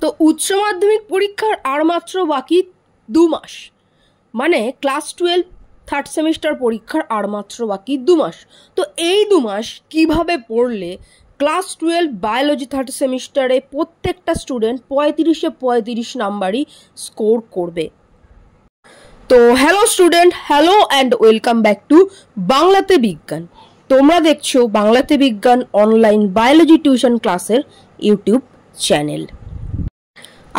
তো উচ্চ মাধ্যমিক পরীক্ষার আর মাত্র বাকি 2 মাস, মানে ক্লাস 12 থার্ড সেমিস্টার পরীক্ষার আর মাত্র বাকি 2 মাস। তো এই 2 মাস কিভাবে পড়লে ক্লাস 12 বায়োলজি থার্ড সেমিস্টারে প্রত্যেকটা স্টুডেন্ট 35-35 নাম্বারই স্কোর করবে। তো hello student, hello and welcome back to বাংলাতে বিজ্ঞান। তোমরা দেখছো বাংলাতে বিজ্ঞান অনলাইন বায়োলজি টিউশন ক্লাসের ইউটিউব চ্যানেল।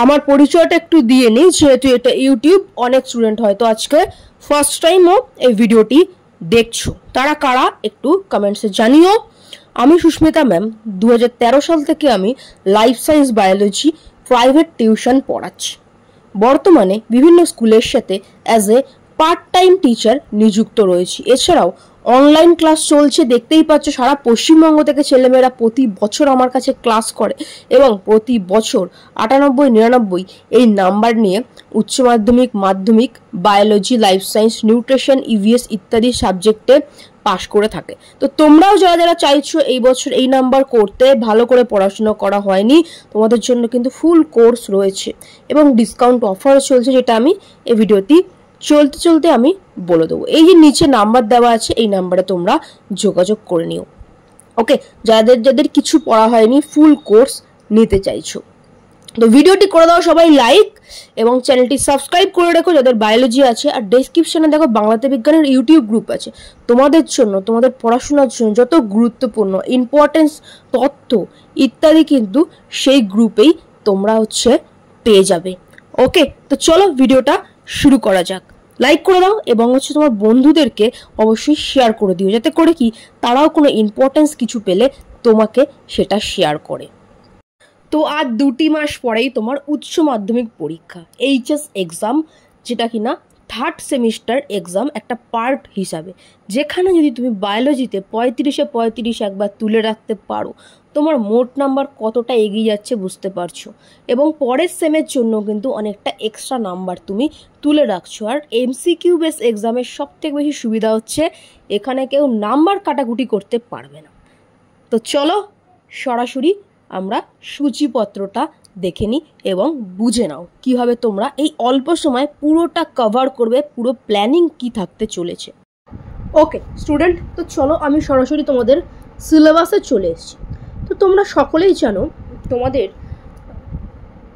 আমার পরিচয়টা একটু দিয়ে নিই, যেহেতু এটা ইউটিউব, অনেক স্টুডেন্ট হয়তো আজকে ফার্স্ট টাইমও এই ভিডিওটি দেখছো। তারা কারা একটু কমেন্টসে জানিও। আমি সুস্মিতা ম্যাম, 2013 সাল থেকে আমি life science biology private tuition পড়াচ্ছি। বর্তমানে বিভিন্ন স্কুলের সাথে as a part time teacher নিযুক্ত রয়েছি। এছাড়াও অনলাইন ক্লাস চলছে, দেখতেই পাচ্ছ সারা পশ্চিমবঙ্গ থেকে ছেলেমেয়েরা প্রতি বছর আমার কাছে ক্লাস করে এবং প্রতি বছর 98-99 এই নাম্বার নিয়ে উচ্চ মাধ্যমিক, মাধ্যমিক, biology, life science, nutrition, EVS ইত্যাদি সাবজেক্টে পাশ করে থাকে। তো তোমরাও যারা যারা চাইছো এই বছর এই নাম্বার করতে, ভালো করে পড়াশোনা করা হয়নি, তোমাদের জন্য কিন্তু ফুল কোর্স রয়েছে এবং ডিসকাউন্ট অফার চলছে, যেটা আমি এই ভিডিওতে চলতে চলতে আমি বলে দেবো। এই যে নিচে নাম্বার দেওয়া আছে, এই নাম্বারে তোমরা যোগাযোগ করে নিও। ওকে, যাদের যাদের কিছু পড়া হয়নি, ফুল কোর্স নিতে চাইছো, তো ভিডিওটি করে দাও সবাই লাইক এবং চ্যানেলটি সাবস্ক্রাইব করে রেখো যাদের বায়োলজি আছে। আর ডেসক্রিপশনে দেখো বাংলাতে বিজ্ঞানের ইউটিউব গ্রুপ আছে, তোমাদের জন্য, তোমাদের পড়াশোনার জন্য যত গুরুত্বপূর্ণ ইম্পর্টেন্স তথ্য ইত্যাদি কিন্তু সেই গ্রুপেই তোমরা পেয়ে যাবে। ওকে, তো চলো ভিডিওটা শুরু করা যাক। লাইক করে দাও এবং তোমার বন্ধুদেরকে অবশ্যই শেয়ার করে দিও, যাতে করে কি তারাও কোনো ইম্পর্টেন্স কিছু পেলে তোমাকে সেটা শেয়ার করে। তো আর 2 মাস পরেই তোমার উচ্চ মাধ্যমিক পরীক্ষা, এইচএস এক্সাম, যেটা কিনা থার্ড সেমিস্টার এক্সাম একটা পার্ট হিসাবে, যেখানে যদি তুমি বায়োলজিতে 35-35 একবার তুলে রাখতে পারো, তোমার মোট নাম্বার কতটা এগিয়ে যাচ্ছে বুঝতে পারছো। এবং পরের সেমের জন্য কিন্তু অনেকটা এক্সট্রা নাম্বার তুমি তুলে রাখছো। আর এমসিকিউ বেস এক্সামের সবথেকে বেশি সুবিধা হচ্ছে এখানে কেউ নাম্বার কাটাকুটি করতে পারবে না। তো চলো সরাসরি আমরা সূচিপত্রটা দেখে নিই এবং বুঝে নাও কিভাবে তোমরা এই অল্প সময় পুরোটা কভার করবে, পুরো প্ল্যানিং কি থাকতে চলেছে। ওকে স্টুডেন্ট, তো চলো আমি সরাসরি তোমাদের সিলেবাসে চলে এসেছি। তো তোমরা সকলেই জানো তোমাদের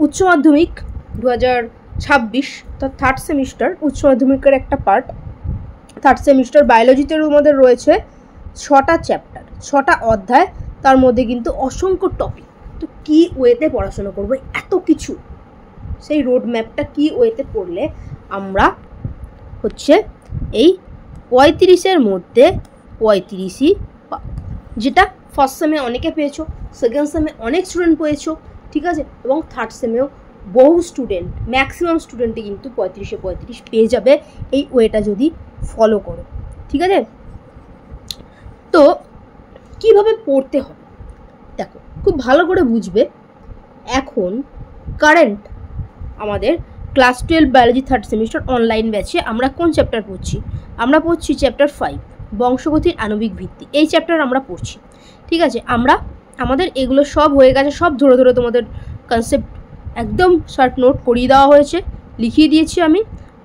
উচ্চ মাধ্যমিক 2026 থার্ড সেমিস্টার উচ্চ মাধ্যমিকের একটা পার্ট। থার্ড সেমিস্টার বায়োলজিতে আমাদের রয়েছে 6টা চ্যাপ্টার, 6টা অধ্যায়, তার মধ্যে কিন্তু অসংখ্য টপিক। তো কী ওয়েতে পড়াশোনা করবো, এত কিছু, সেই রোড ম্যাপটা কী ওয়েতে পড়লে আমরা এই 35-এর মধ্যে 35ই পাবো, যেটা ফার্স্ট সেমে অনেকে পেয়েছো, সেকেন্ড সেমে অনেক স্টুডেন্ট পেয়েছো, ঠিক আছে, এবং থার্ড সেমেও বহু স্টুডেন্ট, ম্যাক্সিমাম স্টুডেন্টই কিন্তু 35-35 পেয়ে যাবে এই ওয়েটা যদি ফলো করো, ঠিক আছে। তো কিভাবে পড়তে হবে দেখো, খুব ভালো করে বুঝবে। এখন কারেন্ট আমাদের class 12 biology third semester online ব্যাচে আমরা কোন চ্যাপ্টার পড়ছি? আমরা পড়ছি চ্যাপ্টার 5 বংশগতির আণবিক ভিত্তি। এই চ্যাপ্টার আমরা পড়ছি, ঠিক আছে। আমাদের এগুলো সব হয়ে গেছে, সব ধরে ধরে তোমাদের কনসেপ্ট একদম শর্ট নোট করিয়ে দেওয়া হয়েছে, লিখিয়ে দিয়েছি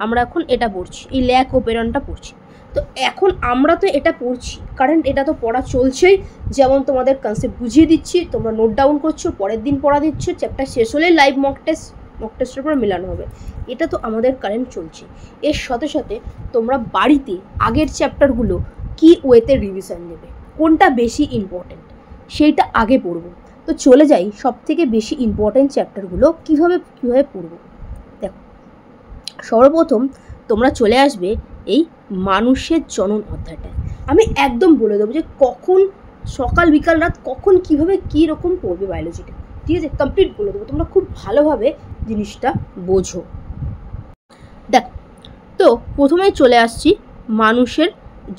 আমরা এখন এটা পড়ছি, এই ল্যাক ওপেরনটা পড়ছি। তো এখন আমরা তো এটা পড়ছি, কারণ এটা তো পড়া চলছেই, যেমন তোমাদের কনসেপ্ট বুঝিয়ে দিচ্ছি, তোমরা নোট ডাউন করছো, পরের দিন পড়া দিচ্ছ, চ্যাপ্টার শেষ হলে লাইভ মক টেস্টের উপর মেলানো হবে। এটা তো আমাদের কারেন্ট চলছে। এর সাথে সাথে তোমরা বাড়িতে আগের চ্যাপ্টারগুলো কি ওয়েতে রিভিশন নেবে, কোনটা বেশি ইম্পর্টেন্ট সেইটা আগে পড়বো। তো চলে যাই সব থেকে বেশি ইম্পর্টেন্ট চ্যাপ্টারগুলো কীভাবে পড়বো। দেখো, সর্বপ্রথম তোমরা চলে আসবে এই মানুষের জনন অধ্যায়টায়। আমি একদম বলে দেবো যে কখন, সকাল বিকাল রাত, কখন কীভাবে কী রকম পড়বে বায়োলজিটা, ঠিক আছে, কমপ্লিট বলে দেবো, তোমরা খুব ভালোভাবে জিনিসটা বোঝো। দেখো, তো প্রথমেই চলে আসছি মানুষের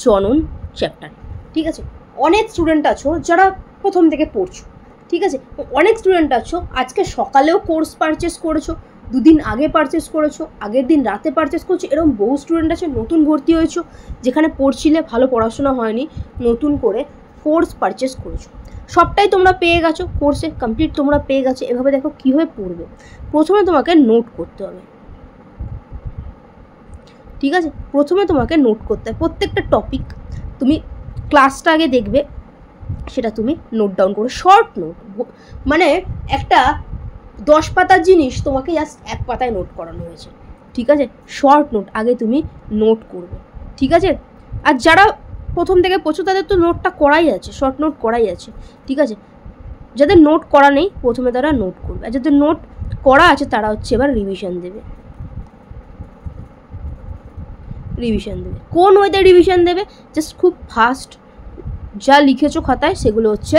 জনন চ্যাপ্টার, ঠিক আছে। অনেক স্টুডেন্ট আছো যারা প্রথম থেকে পড়ছো, ঠিক আছে, অনেক স্টুডেন্ট আছো আজকে সকালেও কোর্স পারচেস করেছো, 2 দিন আগে পারচেস করেছো, আগের দিন রাতে পারচেস করছো, এরকম বহু স্টুডেন্ট আছে নতুন ভর্তি হয়েছো, যেখানে পড়ছিলে ভালো পড়াশোনা হয়নি, নতুন করে কোর্স পারচেস করেছো। সবটাই তোমরা পেয়ে গেছো, কোর্সে কমপ্লিট তোমরা পেয়ে গেছো। এভাবে দেখো কীভাবে পড়বে। প্রথমে তোমাকে নোট করতে হবে, ঠিক আছে? প্রথমে তোমাকে নোট করতে হবে প্রত্যেকটা টপিক। তুমি ক্লাসটা আগে দেখবে, সেটা তুমি নোট ডাউন করো, শর্ট নোট। মানে একটা 10 পাতার জিনিস তোমাকে জাস্ট 1 পাতায় নোট করানো হয়েছে, ঠিক আছে? শর্ট নোট আগে তুমি নোট করবে, ঠিক আছে? আর যারা প্রথম থেকে পড়ছো তাদের তো নোটটা করাই আছে, শর্ট নোট করাই আছে, ঠিক আছে? যাদের নোট করা নেই প্রথমে তারা নোট করবে, আর যাদের নোট করা আছে তারা হচ্ছে এবার রিভিশন দেবে। কোন ওয়েতে রিভিশন দেবে? জাস্ট খুব ফাস্ট যা লিখেছো খাতায় সেগুলো হচ্ছে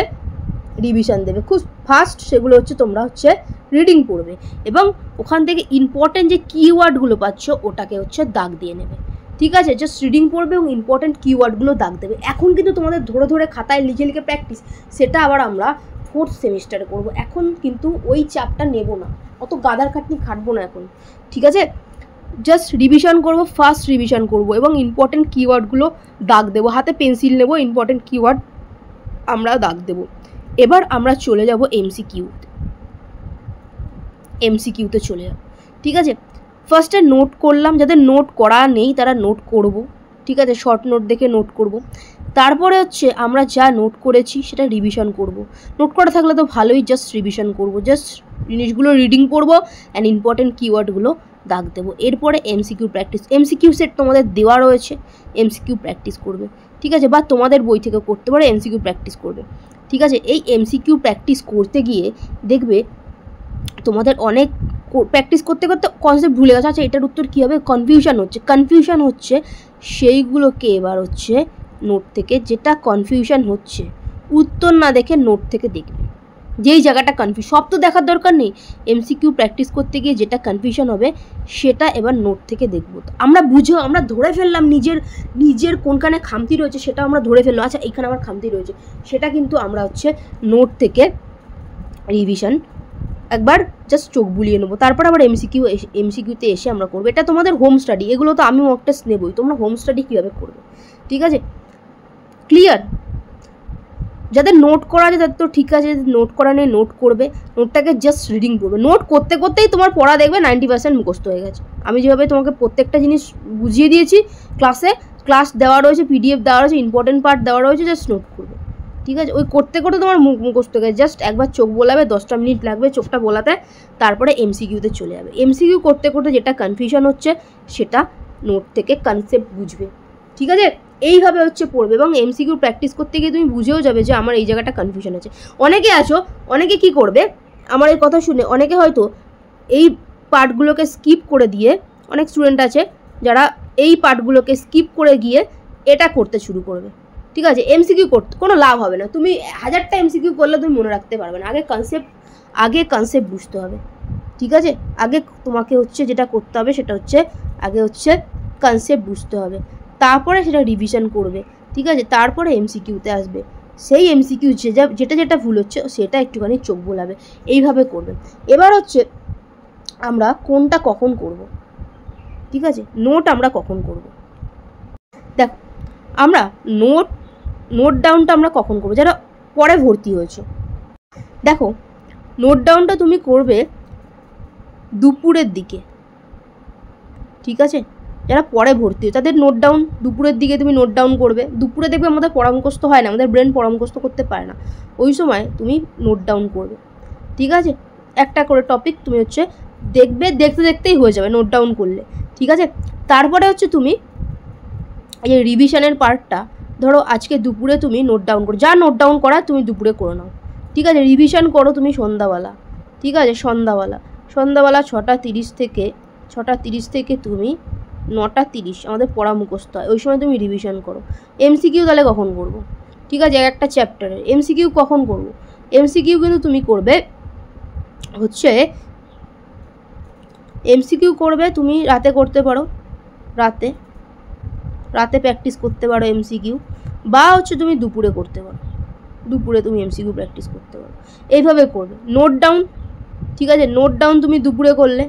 রিভিশন দেবে, খুব ফাস্ট সেগুলো হচ্ছে তোমরা হচ্ছে রিডিং পড়বে, এবং ওখান থেকে ইম্পর্টেন্ট যে কিওয়ার্ডগুলো পাচ্ছ ওটাকে হচ্ছে দাগ দিয়ে নেবে, ঠিক আছে? জাস্ট রিডিং পড়বে এবং ইম্পর্টেন্ট কিওয়ার্ডগুলো দাগ দেবে। এখন কিন্তু তোমাদের ধরে ধরে খাতায় লিখে লিখে প্র্যাকটিস, সেটা আবার আমরা 4th সেমিস্টারে করবো। এখন কিন্তু ওই চাপটা নেব না, অত গাদার খাটনি খাটবো না এখন, ঠিক আছে? জাস্ট রিভিশন করবো, ফার্স্ট রিভিশন করবো এবং ইম্পর্টেন্ট কিওয়ার্ডগুলো দাগ দেবো, হাতে পেন্সিল নেবো, ইম্পর্টেন্ট কিওয়ার্ড আমরা দাগ দেবো। এবার আমরা চলে যাব এমসিকিউতে চলে যাব, ঠিক আছে? ফার্স্টে নোট করলাম, যাদের নোট করা নেই তারা নোট করব, ঠিক আছে? শর্ট নোট দেখে নোট করব। তারপরে হচ্ছে আমরা যা নোট করেছি সেটা রিভিশন করব। নোট করা থাকলে তো ভালোই, জাস্ট রিভিশন করব, জাস্ট জিনিসগুলো রিডিং পড়বো অ্যান্ড ইম্পর্টেন্ট কিওয়ার্ডগুলো দাগ দেবো। এরপরে এমসিকিউ প্র্যাকটিস, এমসিকিউ সেট তোমাদের দেওয়া রয়েছে, এমসিকিউ প্র্যাকটিস করবে, ঠিক আছে? বা তোমাদের বই থেকে করতে পারো, এমসিকিউ প্র্যাকটিস করবে, ঠিক আছে? এই এমসিকিউ প্র্যাকটিস করতে গিয়ে দেখবে তোমাদের অনেক প্র্যাকটিস করতে করতে কনসেপ্ট ভুলে গেছে। আচ্ছা এটার উত্তর কী হবে? কনফিউশন হচ্ছে সেইগুলোকে এবার হচ্ছে নোট থেকে, যেটা কনফিউশন হচ্ছে উত্তর না দেখে নোট থেকে দেখবে, যেই জায়গাটা সব তো দেখার দরকার নেই। এমসিকিউ প্র্যাকটিস করতে গিয়ে যেটা কনফিউশন হবে সেটা এবার নোট থেকে দেখবো। আমরা ধরে ফেললাম নিজের কোনখানে খামতি রয়েছে, সেটা আমরা ধরে ফেললাম, আচ্ছা এইখানে আমার খামতি রয়েছে, সেটা কিন্তু আমরা হচ্ছে নোট থেকে রিভিশন একবার জাস্ট চোখ বুলিয়ে নেবো। তারপর আবার এমসিকিউতে এসে আমরা করবো। এটা তোমাদের হোম স্টাডি, এগুলো তো আমি মক টেস্ট নেবই, তোমরা হোম স্টাডি কীভাবে করবে, ঠিক আছে? ক্লিয়ার? যাদের নোট করা আছে তাদের তো ঠিক আছে, নোট করা নেই নোট করবে, নোটটাকে জাস্ট রিডিং পড়বে। নোট করতে করতেই তোমার পড়া দেখবে 90% মুখস্থ হয়ে গেছে। আমি যেভাবে তোমাকে প্রত্যেকটা জিনিস বুঝিয়ে দিয়েছি ক্লাস দেওয়া রয়েছে, পিডিএফ দেওয়া রয়েছে, ইম্পর্টেন্ট পার্ট দেওয়া রয়েছে, জাস্ট নোট করবে, ঠিক আছে? ওই করতে করতে তোমার মুখস্থ হয়ে গেছে। জাস্ট একবার চোখ বোলাবে, 10টা মিনিট লাগবে চোখটা বোলাতে, তারপরে এমসিকিউতে চলে যাবে। এমসিকিউ করতে করতে যেটা কনফিউশন হচ্ছে সেটা নোট থেকে কনসেপ্ট বুঝবে, ঠিক আছে? এইভাবে হচ্ছে পড়বে, এবং এমসিকিউ প্র্যাকটিস করতে গিয়ে তুমি বুঝেও যাবে যে আমার এই জায়গাটা কনফিউশন আছে। অনেকে কি করবে, আমার এই কথা শুনে অনেকে হয়তো এই পার্টগুলোকে স্কিপ করে দিয়ে, অনেক স্টুডেন্ট আছে যারা এই পার্টগুলোকে স্কিপ করে গিয়ে এটা করতে শুরু করবে, ঠিক আছে? এমসিকিউ করতে কোনো লাভ হবে না, তুমি 1000টা এমসিকিউ করলে তুমি মনে রাখতে পারবে না। আগে কনসেপ্ট বুঝতে হবে, ঠিক আছে? আগে তোমাকে হচ্ছে যেটা করতে হবে সেটা হচ্ছে আগে হচ্ছে কনসেপ্ট বুঝতে হবে, তারপরে সেটা রিভিশন করবে, ঠিক আছে? তারপরে এমসিকিউতে আসবে, সেই এমসিকিউ যেটা ভুল হচ্ছে সেটা একটুখানি চোখ বোলাবে, এইভাবে করবে। এবার হচ্ছে আমরা কোনটা কখন করব, ঠিক আছে? নোট আমরা কখন করব? দেখো আমরা নোট ডাউনটা আমরা কখন করবো? যারা পরে ভর্তি হয়েছে, দেখো নোট ডাউনটা তুমি করবে দুপুরের দিকে, ঠিক আছে? যারা পরে ভর্তি হয় তাদের নোট ডাউন দুপুরের দিকে তুমি নোট ডাউন করবে। দুপুরে দেখবে আমাদের পড়া মুখস্থ হয় না, আমাদের ব্রেন পড়া মুখস্থ করতে পারে না, ওই সময় তুমি নোট ডাউন করবে, ঠিক আছে? একটা করে টপিক তুমি হচ্ছে দেখবে, দেখতে দেখতেই হয়ে যাবে নোট ডাউন করলে, ঠিক আছে? তারপরে হচ্ছে তুমি এই রিভিশনের পার্টটা ধরো আজকে দুপুরে তুমি নোট ডাউন করো, যা নোট ডাউন করা তুমি দুপুরে করে নাও, ঠিক আছে? রিভিশন করো তুমি সন্ধ্যাবেলা, ঠিক আছে? সন্ধ্যাবেলা 6টা 30 থেকে তুমি 9টা 30 আমাদের পড়া মুখস্থ হয়, ওই সময় তুমি রিভিশন করো। এমসিকিউ তাহলে কখন করবো, ঠিক আছে? একটা চ্যাপ্টারের এমসিকিউ কখন করবো? এমসিকিউ কিন্তু তুমি করবে হচ্ছে এমসিকিউ করবে তুমি রাতে করতে পারো, রাতে প্র্যাকটিস করতে পারো এমসিকিউ, বা হচ্ছে তুমি দুপুরে করতে পারো, দুপুরে তুমি এমসিকিউ প্র্যাকটিস করতে পারো, এইভাবে করবে। নোট ডাউন, ঠিক আছে? নোট ডাউন তুমি দুপুরে করলে,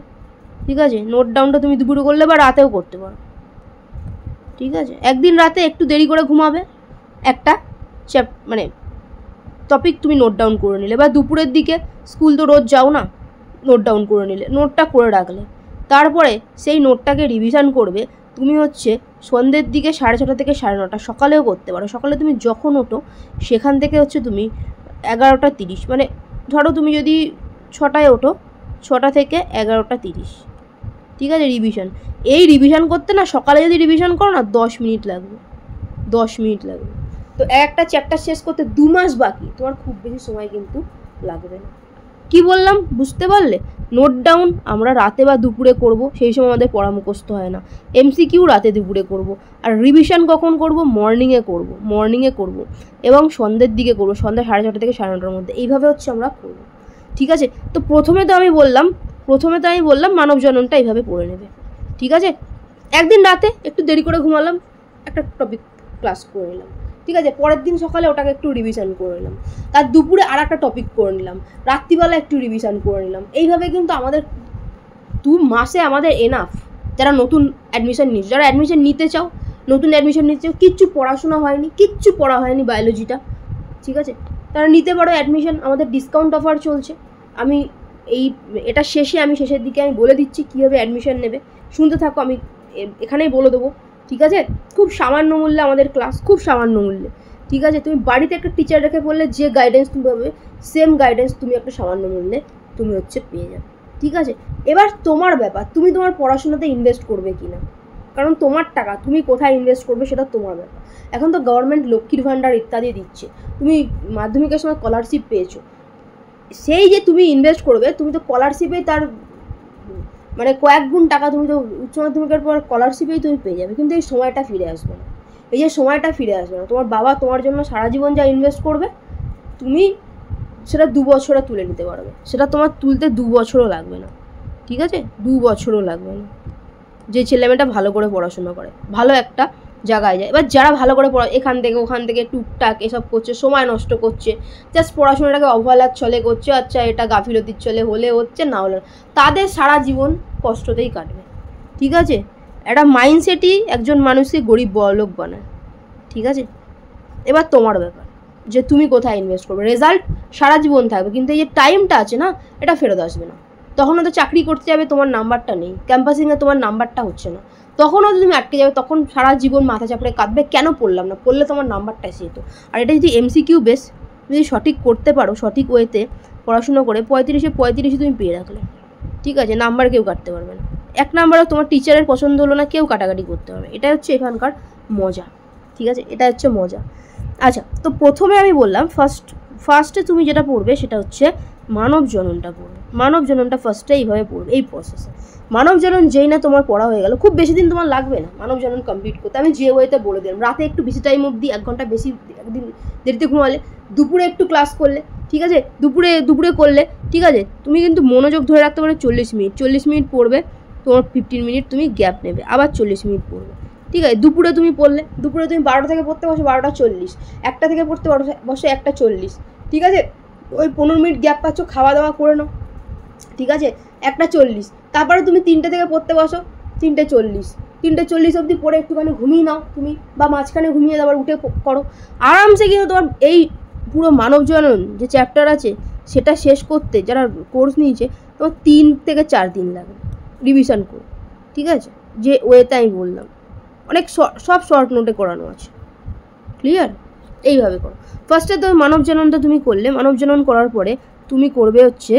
ঠিক আছে? নোট ডাউনটা তুমি দুপুরে করলে বা রাতেও করতে পারো, ঠিক আছে? একদিন রাতে একটু দেরি করে ঘুমাবে, একটা মানে টপিক তুমি নোট ডাউন করে নিলে, বা দুপুরের দিকে স্কুল তো রোজ যাও না, নোট ডাউন করে নিলে, নোটটা করে রাখলে, তারপরে সেই নোটটাকে রিভিশন করবে তুমি হচ্ছে সন্ধ্যের দিকে 6:30 থেকে 9:30, সকালেও করতে পারো। সকালে তুমি যখন ওঠো সেখান থেকে হচ্ছে তুমি 11:30, মানে ধরো তুমি যদি 6টায় ওঠো, 6টা থেকে 11:30, ঠিক আছে, রিভিশন। এই রিভিশন করতে না, সকালে যদি রিভিশন করো না 10 মিনিট লাগবে, 10 মিনিট লাগবে। তো একটা চ্যাপ্টার শেষ করতে 2 মাস বাকি, তোমার খুব বেশি সময় কিন্তু লাগবে না। কি বললাম বুঝতে পারলে? নোট ডাউন আমরা রাতে বা দুপুরে করব, সেই সময় আমাদের পড়া মুখস্থ হয় না। এমসিকিউ রাতে দুপুরে করব, আর রিভিশন কখন করব? মর্নিংয়ে করব এবং সন্ধ্যের দিকে করব, সন্ধ্যা 6:30 থেকে 9:30 মধ্যে। এইভাবে হচ্ছে আমরা করব, ঠিক আছে। তো প্রথমে তো আমি বললাম মানব জননটা এইভাবে পড়ে নেবে, ঠিক আছে। একদিন রাতে একটু দেরি করে ঘুমালাম, একটা টপিক ক্লাস করে নিলাম, ঠিক আছে। পরের দিন সকালে ওটাকে একটু রিভিশন করে নিলাম, তার দুপুরে আর একটা টপিক করে নিলাম, রাত্রিবেলা একটু রিভিশন করে নিলাম। এইভাবে কিন্তু আমাদের 2 মাসে আমাদের এনাফ। যারা নতুন অ্যাডমিশন নিচ্ছে, যারা অ্যাডমিশন নিতে চাও, কিচ্ছু পড়াশোনা হয়নি, কিচ্ছু পড়া হয়নি বায়োলজিটা, ঠিক আছে, তারা নিতে পারো অ্যাডমিশন। আমাদের ডিসকাউন্ট অফার চলছে। আমি শেষের দিকে আমি বলে দিচ্ছি কীভাবে অ্যাডমিশন নেবে, শুনতে থাকো, আমি এখানেই বলে দেবো, ঠিক আছে। খুব সামান্য মূল্যে আমাদের ক্লাস, খুব সামান্য মূল্যে, ঠিক আছে। তুমি বাড়িতে একটা টিচার রেখে পড়লে যে গাইডেন্স তুমি পাবে, সেম গাইডেন্স তুমি একটা সামান্য মূল্যে তুমি হচ্ছে পেয়ে যাবে, ঠিক আছে। এবার তোমার ব্যাপার, তুমি তোমার পড়াশোনাতে ইনভেস্ট করবে কি না, কারণ তোমার টাকা, তুমি কোথায় ইনভেস্ট করবে সেটা তোমার ব্যাপার। এখন তো গভর্নমেন্ট লক্ষ্মীর ভাণ্ডার ইত্যাদি দিচ্ছে, তুমি মাধ্যমিকের সময় স্কলারশিপ পেয়েছো, সেই যে তুমি ইনভেস্ট করবে, তুমি তো স্কলারশিপে তার মানে কয়েক গুণ টাকা তুমি তো উচ্চ মাধ্যমিকের পর স্কলারশিপেই তুমি পেয়ে যাবে, কিন্তু এই সময়টা ফিরে আসবে না। এই যে সময়টা ফিরে আসবে না, তোমার বাবা তোমার জন্য সারা জীবন যা ইনভেস্ট করবে, তুমি সেটা 2 বছরে তুলে নিতে পারবে। সেটা তোমার তুলতে 2 বছরও লাগবে না, ঠিক আছে, 2 বছরও লাগবে না। যে ছেলেমেয়েটা ভালো করে পড়াশোনা করে, ভালো একটা জায়গায় যায়। এবার যারা ভালো করে এখান থেকে ওখান থেকে টুকটাক এসব করছে, সময় নষ্ট করছে, জাস্ট পড়াশোনাটাকে অবহেলার ছলে করছে, আচ্ছা এটা গাফিলতির ছলে হলে হচ্ছে, না হলে তাদের সারা জীবন কষ্টতেই কাটবে, ঠিক আছে। একটা মাইন্ডসেটই একজন মানুষকে গরিব বড়লোক বানায়, ঠিক আছে। এবার তোমার ব্যাপার যে তুমি কোথায় ইনভেস্ট করবে। রেজাল্ট সারা জীবন থাকবে, কিন্তু এই যে টাইমটা আছে না, এটা ফেরত আসবে না। তখন হয়তো চাকরি করতে যাবে, তোমার নাম্বারটা নেই, ক্যাম্পাসিংয়ে তোমার নাম্বারটা হচ্ছে না, তখন হয়তো তুমি আটকে যাবে, তখন সারা জীবন মাথা চাপড়ে কাঁদবে, কেন পড়লাম না, পড়লে তোমার নাম্বারটা এসে যেত। আর এটা যদি এমসিকিউ বেস যদি সঠিক করতে পারো, সঠিক ওয়েতে পড়াশুনো করে 35-এ তুমি পেয়ে রাখলে, ঠিক আছে, নাম্বার কেউ কাটতে পারবে না। 1 নাম্বারও তোমার টিচারের পছন্দ হলো না, কেউ কাটাকাটি করতে পারবে। এটা হচ্ছে এখানকার মজা, ঠিক আছে, এটা হচ্ছে মজা। আচ্ছা, তো প্রথমে আমি বললাম ফার্স্টে তুমি যেটা পড়বে সেটা হচ্ছে মানব জননটা পড়বে। মানব জননটা ফার্স্টে এইভাবে পড়বে, এই প্রসেসে। মানব জনন যেই না তোমার পড়া হয়ে গেল, খুব বেশি দিন তোমার লাগবে না মানব জনন কমপ্লিট করতে। আমি যে ওয়েতে বলে দিলাম, রাতে একটু বেশি টাইম অবধি, 1 ঘন্টা বেশি, একদিন দেরিতে ঘুমালে, দুপুরে একটু ক্লাস করলে, ঠিক আছে, দুপুরে করলে, ঠিক আছে। তুমি কিন্তু মনোযোগ ধরে রাখতে পারো 40 মিনিট পড়বে, তোমার 15 মিনিট তুমি গ্যাপ নেবে, আবার 40 মিনিট পড়বে, ঠিক আছে। দুপুরে তুমি পড়লে, দুপুরে তুমি 12টা থেকে পড়তে বসো 12:40, 1টা থেকে পড়তে বসো 1:40, ঠিক আছে। ওই 15 মিনিট গ্যাপ পাচ্ছ, খাওয়া দাওয়া করে নাও, ঠিক আছে, 1:40। তারপরে তুমি 3টে থেকে পড়তে বসো 3:40 অবধি পড়ে একটুখানি ঘুমিয়ে নাও তুমি, বা মাঝখানে ঘুমিয়ে আবার উঠে করো আরামসে। কিন্তু তোমার এই পুরো মানব জনন যে চ্যাপ্টার আছে সেটা শেষ করতে যারা কোর্স নিয়েছে, তোমার 3 থেকে 4 দিন লাগবে রিভিশন করে, ঠিক আছে, যে ওয়েতে আমি বললাম। অনেক সব শর্ট নোটে করানো আছে, ক্লিয়ার। এইভাবে করো। ফার্স্টে তো মানব জননটা তুমি করলে, মানব জনন করার পরে তুমি করবে হচ্ছে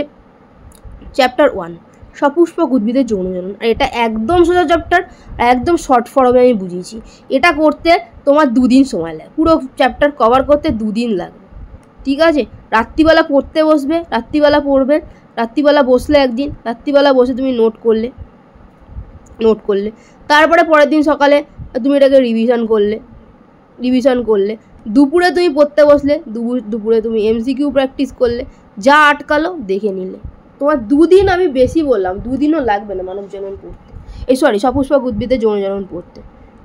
চ্যাপ্টার 1 সপুষ্পক উদ্ভিদের যৌন জনন। আর এটা একদম সোজা চ্যাপ্টার, একদম শর্ট ফর্মে আমি বুঝিয়েছি। এটা করতে তোমার 2 দিন সময় লাগে, পুরো চ্যাপ্টার কভার করতে 2 দিন লাগবে, ঠিক আছে। রাত্রিবেলা পড়তে বসবে, রাত্রিবেলা পড়বে, রাত্রিবেলা বসলে একদিন, রাত্রিবেলা বসে তুমি নোট করলে, তারপরে পরের দিন সকালে তুমি এটাকে রিভিশন করলে, দুপুরে তুমি পড়তে বসলে, দুপুরে তুমি এমসিকিউ প্র্যাকটিস করলে, যা আটকালো দেখে নিলে। তোমার 2 দিন, আমি বেশি বললাম, 2 দিনও লাগবে না মানব জনন পড়তে, সপুষ্পক উদ্ভিদের যৌন জনন পড়তে,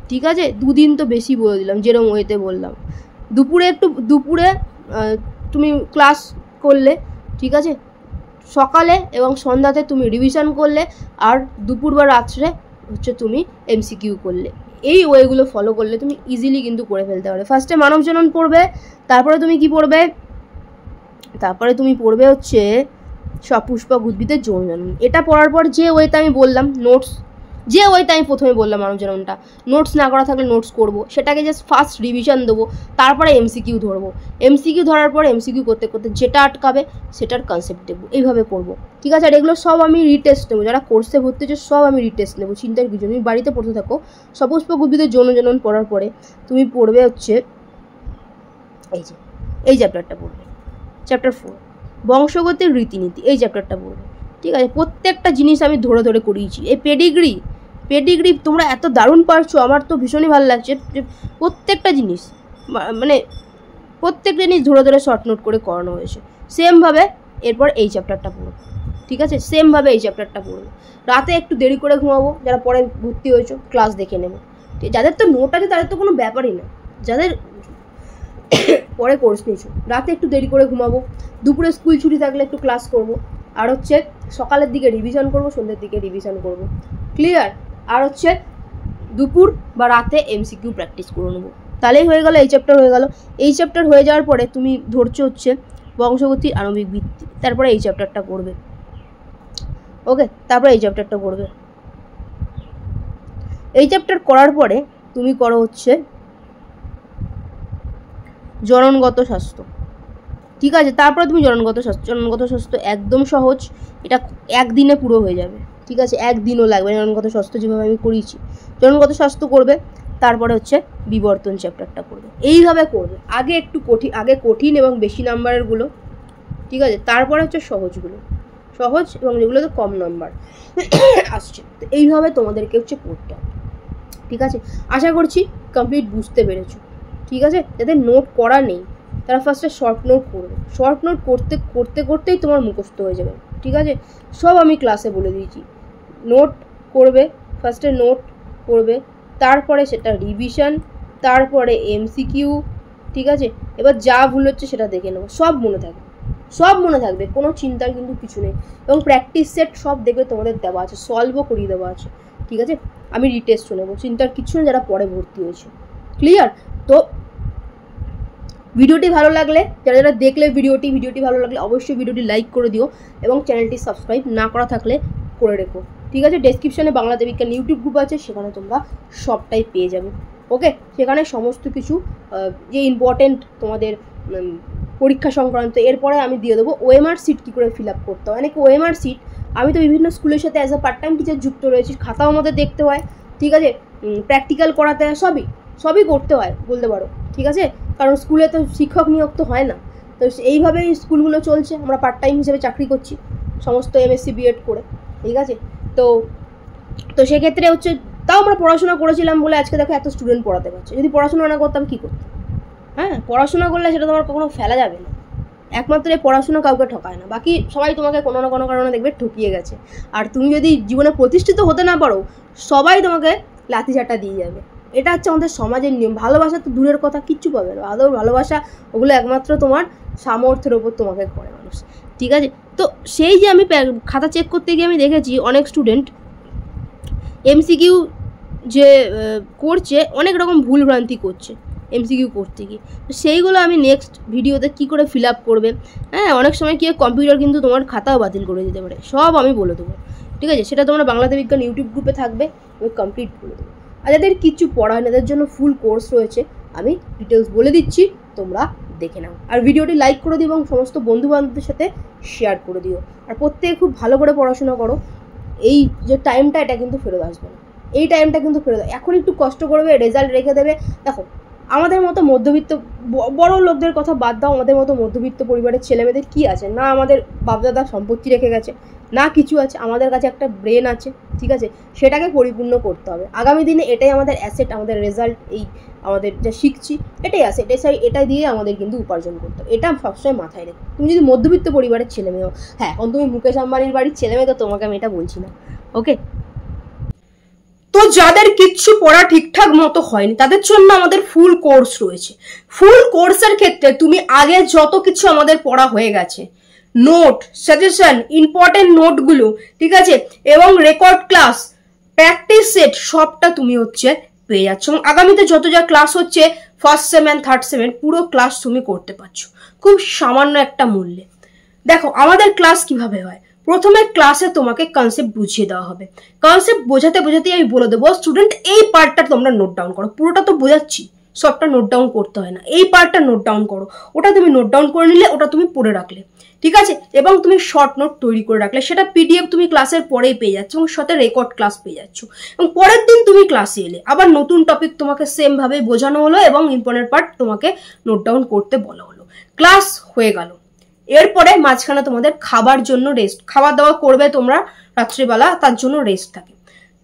ঠিক আছে। 2 দিন তো বেশি বলে দিলাম, যেরকম ওয়েতে বললাম। দুপুরে তুমি ক্লাস করলে, ঠিক আছে, সকালে এবং সন্ধ্যাতে তুমি রিভিশন করলে, আর দুপুর বা রাত্রে হচ্ছে তুমি এমসিকিউ করলে। এই ওয়েগুলো ফলো করলে তুমি ইজিলি কিন্তু করে ফেলতে পারবে। ফার্স্টে মানব জনন পড়বে, তারপরে তুমি কি পড়বে, তারপরে তুমি পড়বে হচ্ছে সপুষ্পক উদ্ভিদের যৌনজনন। এটা পড়ার পর যে ওয়েতে আমি বললাম নোটস, যে ওয়েতে আমি প্রথমে বললাম মানবজননটা, নোটস না করা থাকলে নোটস করব, সেটাকে জাস্ট ফার্স্ট রিভিশন দেবো, তারপরে এমসিকিউ ধরবো। এমসিকিউ ধরার পর এমসিকিউ করতে করতে যেটা আটকাবে সেটার কনসেপ্ট দেখবো, এইভাবে করবো, ঠিক আছে? আর এগুলো সব আমি রিটেস্ট নেবো, যারা কোর্সে ভর্তি হচ্ছে সব আমি রিটেস্ট নেবো, চিন্তার কিছু। তুমি বাড়িতে পড়তে থাকো। সপুষ্পক উদ্ভিদের যৌনজনন পড়ার পরে তুমি পড়বে হচ্ছে এই চ্যাপ্টারটা পড়বে, চ্যাপ্টার 4 বংশগতির রীতিনীতি, এই চ্যাপ্টারটা পড়বে, ঠিক আছে? প্রত্যেকটা জিনিস আমি ধরে ধরে করিয়েছি। এই পেডিগ্রি তোমরা এত দারুণ পারছো, আমার তো ভীষণই ভালো লাগছে। প্রত্যেকটা জিনিস মানে প্রত্যেকটা জিনিস ধরে ধরে শর্ট নোট করে করানো হয়েছে। সেমভাবে এরপর এই চ্যাপ্টারটা পড়বে, ঠিক আছে? সেমভাবে এই চ্যাপ্টারটা পড়বে। রাতে একটু দেরি করে ঘুমাবো, যারা পরে ভর্তি হয়েছো ক্লাস দেখে নেবো। যাদের তো নোট আছে তাদের তো কোনো ব্যাপারই না, যাদের পরে কোর্স নিয়েছো রাতে একটু দেরি করে ঘুমাবো, দুপুরে স্কুল ছুটি থাকলে একটু ক্লাস করব, আর হচ্ছে সকালের দিকে রিভিশন করব, সন্ধ্যের দিকে রিভিশন করব, ক্লিয়ার? আর হচ্ছে দুপুর বা রাতে এমসিকিউ প্র্যাকটিস করে নেবো, তাহলেই হয়ে গেল। এই চ্যাপ্টার হয়ে গেল। এই চ্যাপ্টার হয়ে যাওয়ার পরে তুমি ধরছো হচ্ছে বংশগতির আণবিক ভিত্তি, তারপরে এই চ্যাপ্টারটা করবে, ওকে? তারপরে এই চ্যাপ্টারটা করবে। এই চ্যাপ্টার করার পরে তুমি করো হচ্ছে জননগত স্বাস্থ্য, ঠিক আছে? তারপরে তুমি জননগত স্বাস্থ্য একদম সহজ, এটা একদিনে পুরো হয়ে যাবে, ঠিক আছে? একদিনও লাগবে। জননগত স্বাস্থ্য যেভাবে আমি করিয়েছি জননগত স্বাস্থ্য করবে, তারপরে হচ্ছে বিবর্তন চ্যাপ্টারটা করবে, এইভাবে করবে। আগে একটু কঠিন এবং বেশি নাম্বারেরগুলো, ঠিক আছে? তারপরে হচ্ছে সহজ এবং যেগুলোতে কম নাম্বার আসছে, তো এইভাবে তোমাদেরকে হচ্ছে পড়তে হবে, ঠিক আছে? আশা করছি কমপ্লিট বুঝতে পেরেছো, ঠিক আছে? যাদের নোট করা নেই তারা ফার্স্টে শর্ট নোট করবে, শর্ট নোট করতেই তোমার মুখস্থ হয়ে যাবে, ঠিক আছে? সব আমি ক্লাসে বলে দিয়েছি। নোট করবে, ফার্স্টে নোট করবে, তারপরে সেটা রিভিশন, তারপরে এমসিকিউ, ঠিক আছে? এবার যা ভুল হচ্ছে সেটা দেখে নেবো, সব মনে থাকবে, কোনো চিন্তার কিন্তু কিছু নেই। এবং প্র্যাকটিস সেট সব দেখবে তোমাদের দেওয়া আছে, সলভও করিয়ে দেওয়া আছে, ঠিক আছে? আমি রিটেস্টও নেবো, চিন্তার কিছু নেই যারা পরে ভর্তি হয়েছে, ক্লিয়ার? তো ভিডিওটি ভালো লাগলে, যারা দেখলে ভিডিওটি ভালো লাগলে অবশ্যই ভিডিওটি লাইক করে দিও এবং চ্যানেলটি সাবস্ক্রাইব না করা থাকলে করে রেখো, ঠিক আছে? ডেসক্রিপশনে বাংলা দেবিকা ইউটিউব গ্রুপ আছে, সেখানে তোমরা সবটাই পেয়ে যাবে, ওকে? সেখানে সমস্ত কিছু যে ইম্পর্টেন্ট তোমাদের পরীক্ষা সংক্রান্ত, এরপরে আমি দিয়ে দেবো ওএমআর সিট কী করে ফিল আপ করতে হয়। অনেকে ওএমআর সিট, আমি তো বিভিন্ন স্কুলের সাথে as a part time teacher যুক্ত রয়েছি, খাতাও আমাদের দেখতে হয়, ঠিক আছে? প্র্যাকটিক্যাল করাতে হয়, সবই করতে হয় বলতে পারো, ঠিক আছে? কারণ স্কুলে তো শিক্ষক নিয়োগ তো হয় না, তো এইভাবেই স্কুলগুলো চলছে, আমরা পার্ট টাইম হিসেবে চাকরি করছি সমস্ত এমএসসি বিএড করে, ঠিক আছে? তো সেক্ষেত্রে হচ্ছে তাও আমরা পড়াশোনা করেছিলাম বলে আজকে দেখো এত স্টুডেন্ট পড়াতে পারছে। যদি পড়াশোনা না করতাম কী করতাম? হ্যাঁ, পড়াশোনা করলে সেটা তোমার কখনো ফেলা যাবে না। একমাত্র এই পড়াশোনা কাউকে ঠকায় না, বাকি সবাই তোমাকে কোনো না কোনো কারণে দেখবে ঠকিয়ে গেছে। আর তুমি যদি জীবনে প্রতিষ্ঠিত হতে না পারো, সবাই তোমাকে লাঠিঝাঁটা দিয়ে যাবে। এটা হচ্ছে আমাদের সমাজের নিয়ম। ভালোবাসা তো দূরের কথা, কিচ্ছু পাবে না। ভালোবাসা ওগুলো একমাত্র তোমার সামর্থ্যের ওপর তোমাকে করে মানুষ, ঠিক আছে? তো সেই যে আমি খাতা চেক করতে গিয়ে আমি দেখেছি অনেক স্টুডেন্ট এমসিকিউ যে করছে অনেক রকম ভুলভ্রান্তি করছে এমসিকিউ করতে গিয়ে। তো সেইগুলো আমি নেক্সট ভিডিওতে কী করে ফিল আপ করবে, হ্যাঁ, অনেক সময় কী কম্পিউটার কিন্তু তোমার খাতাও বাতিল করে দিতে পারে, সব আমি বলে দেবো, ঠিক আছে? সেটা তোমরা বাংলাতে বিজ্ঞান ইউটিউব গ্রুপে থাকবে, আমি কমপ্লিট বলে দেবো। আর যাদের কিছু পড়া হয় এদের জন্য ফুল কোর্স রয়েছে, আমি ডিটেলস বলে দিচ্ছি, তোমরা দেখে নাও। আর ভিডিওটি লাইক করে দিও এবং সমস্ত বন্ধুবান্ধবদের সাথে শেয়ার করে দিও। আর প্রত্যেকে খুব ভালো করে পড়াশোনা করো। এই যে টাইমটা এটা কিন্তু ফেরত আসবে না, এই টাইমটা কিন্তু ফেরত, এখন একটু কষ্ট করবে, রেজাল্ট রেখে দেবে। দেখো আমাদের মতো মধ্যবিত্ত বড় লোকদের কথা বাদ দাও, আমাদের মতো মধ্যবিত্ত পরিবারের ছেলেমেয়েদের কী আছে? না আমাদের বাপদাদা সম্পত্তি রেখে গেছে, না কিছু আছে, আমাদের কাছে একটা ব্রেন আছে, ঠিক আছে? সেটাকে পরিপূর্ণ করতে হবে। আগামী দিনে এটাই আমাদের অ্যাসেট, আমাদের রেজাল্ট, এই আমাদের যা শিখছি এটাই অ্যাসেট, এটা দিয়ে আমাদের কিন্তু উপার্জন করতে হবে। এটা সবসময় মাথায় রেখো। তুমি যদি মধ্যবিত্ত পরিবারের ছেলেমেয়ে হও, হ্যাঁ, এখন তুমি মুকেশ আম্বানির বাড়ির ছেলেমেয়ে, তো তোমাকে আমি এটা বলছি না, ওকে? তো যাদের কিচ্ছু পড়া ঠিকঠাক মতো হয়নি তাদের জন্য আমাদের ফুল কোর্স রয়েছে। ফুল কোর্সের ক্ষেত্রে তুমি আগে যত কিছু আমাদের পড়া হয়ে গেছে, নোট, সাজেশন, ইম্পর্টেন্ট নোটগুলো, ঠিক আছে, এবং রেকর্ড ক্লাস, প্র্যাকটিস সেট, সবটা তুমি হচ্ছে পেয়ে যাচ্ছ। এবং আগামীতে যত যা ক্লাস হচ্ছে ফার্স্ট সেম অ্যান্ড থার্ড সেমের পুরো ক্লাস তুমি করতে পারছো খুব সামান্য একটা মূল্যে। দেখো আমাদের ক্লাস কিভাবে হয়, প্রথমে ক্লাসে তোমাকে কনসেপ্ট বুঝিয়ে দেওয়া হবে, কনসেপ্ট বোঝাতে বোঝাতে আমি বলে দেবো স্টুডেন্ট এই পার্টটা তোমরা নোট ডাউন করো, পুরোটা তো বোঝাচ্ছি, সবটা নোট ডাউন করতে হয় না, এই পার্টটা নোট ডাউন করো, ওটা তুমি নোট ডাউন করে নিলে ওটা তুমি পড়ে রাখলে, ঠিক আছে, এবং তুমি শর্ট নোট তৈরি করে রাখলে, সেটা পিডিএফ তুমি ক্লাসের পরেই পেয়ে যাচ্ছ এবং সাথে রেকর্ড ক্লাস পেয়ে যাচ্ছ, এবং পরের দিন তুমি ক্লাসে এলে আবার নতুন টপিক তোমাকে সেম ভাবে বোঝানো হলো এবং ইম্পর্টেন্ট পার্ট তোমাকে নোট ডাউন করতে বলা হলো, ক্লাস হয়ে গেল। এরপরে মাঝখানে তোমাদের খাবার জন্য রেস্ট, খাওয়া দাওয়া করবে তোমরা রাত্রিবেলা, তার জন্য রেস্ট থাকে।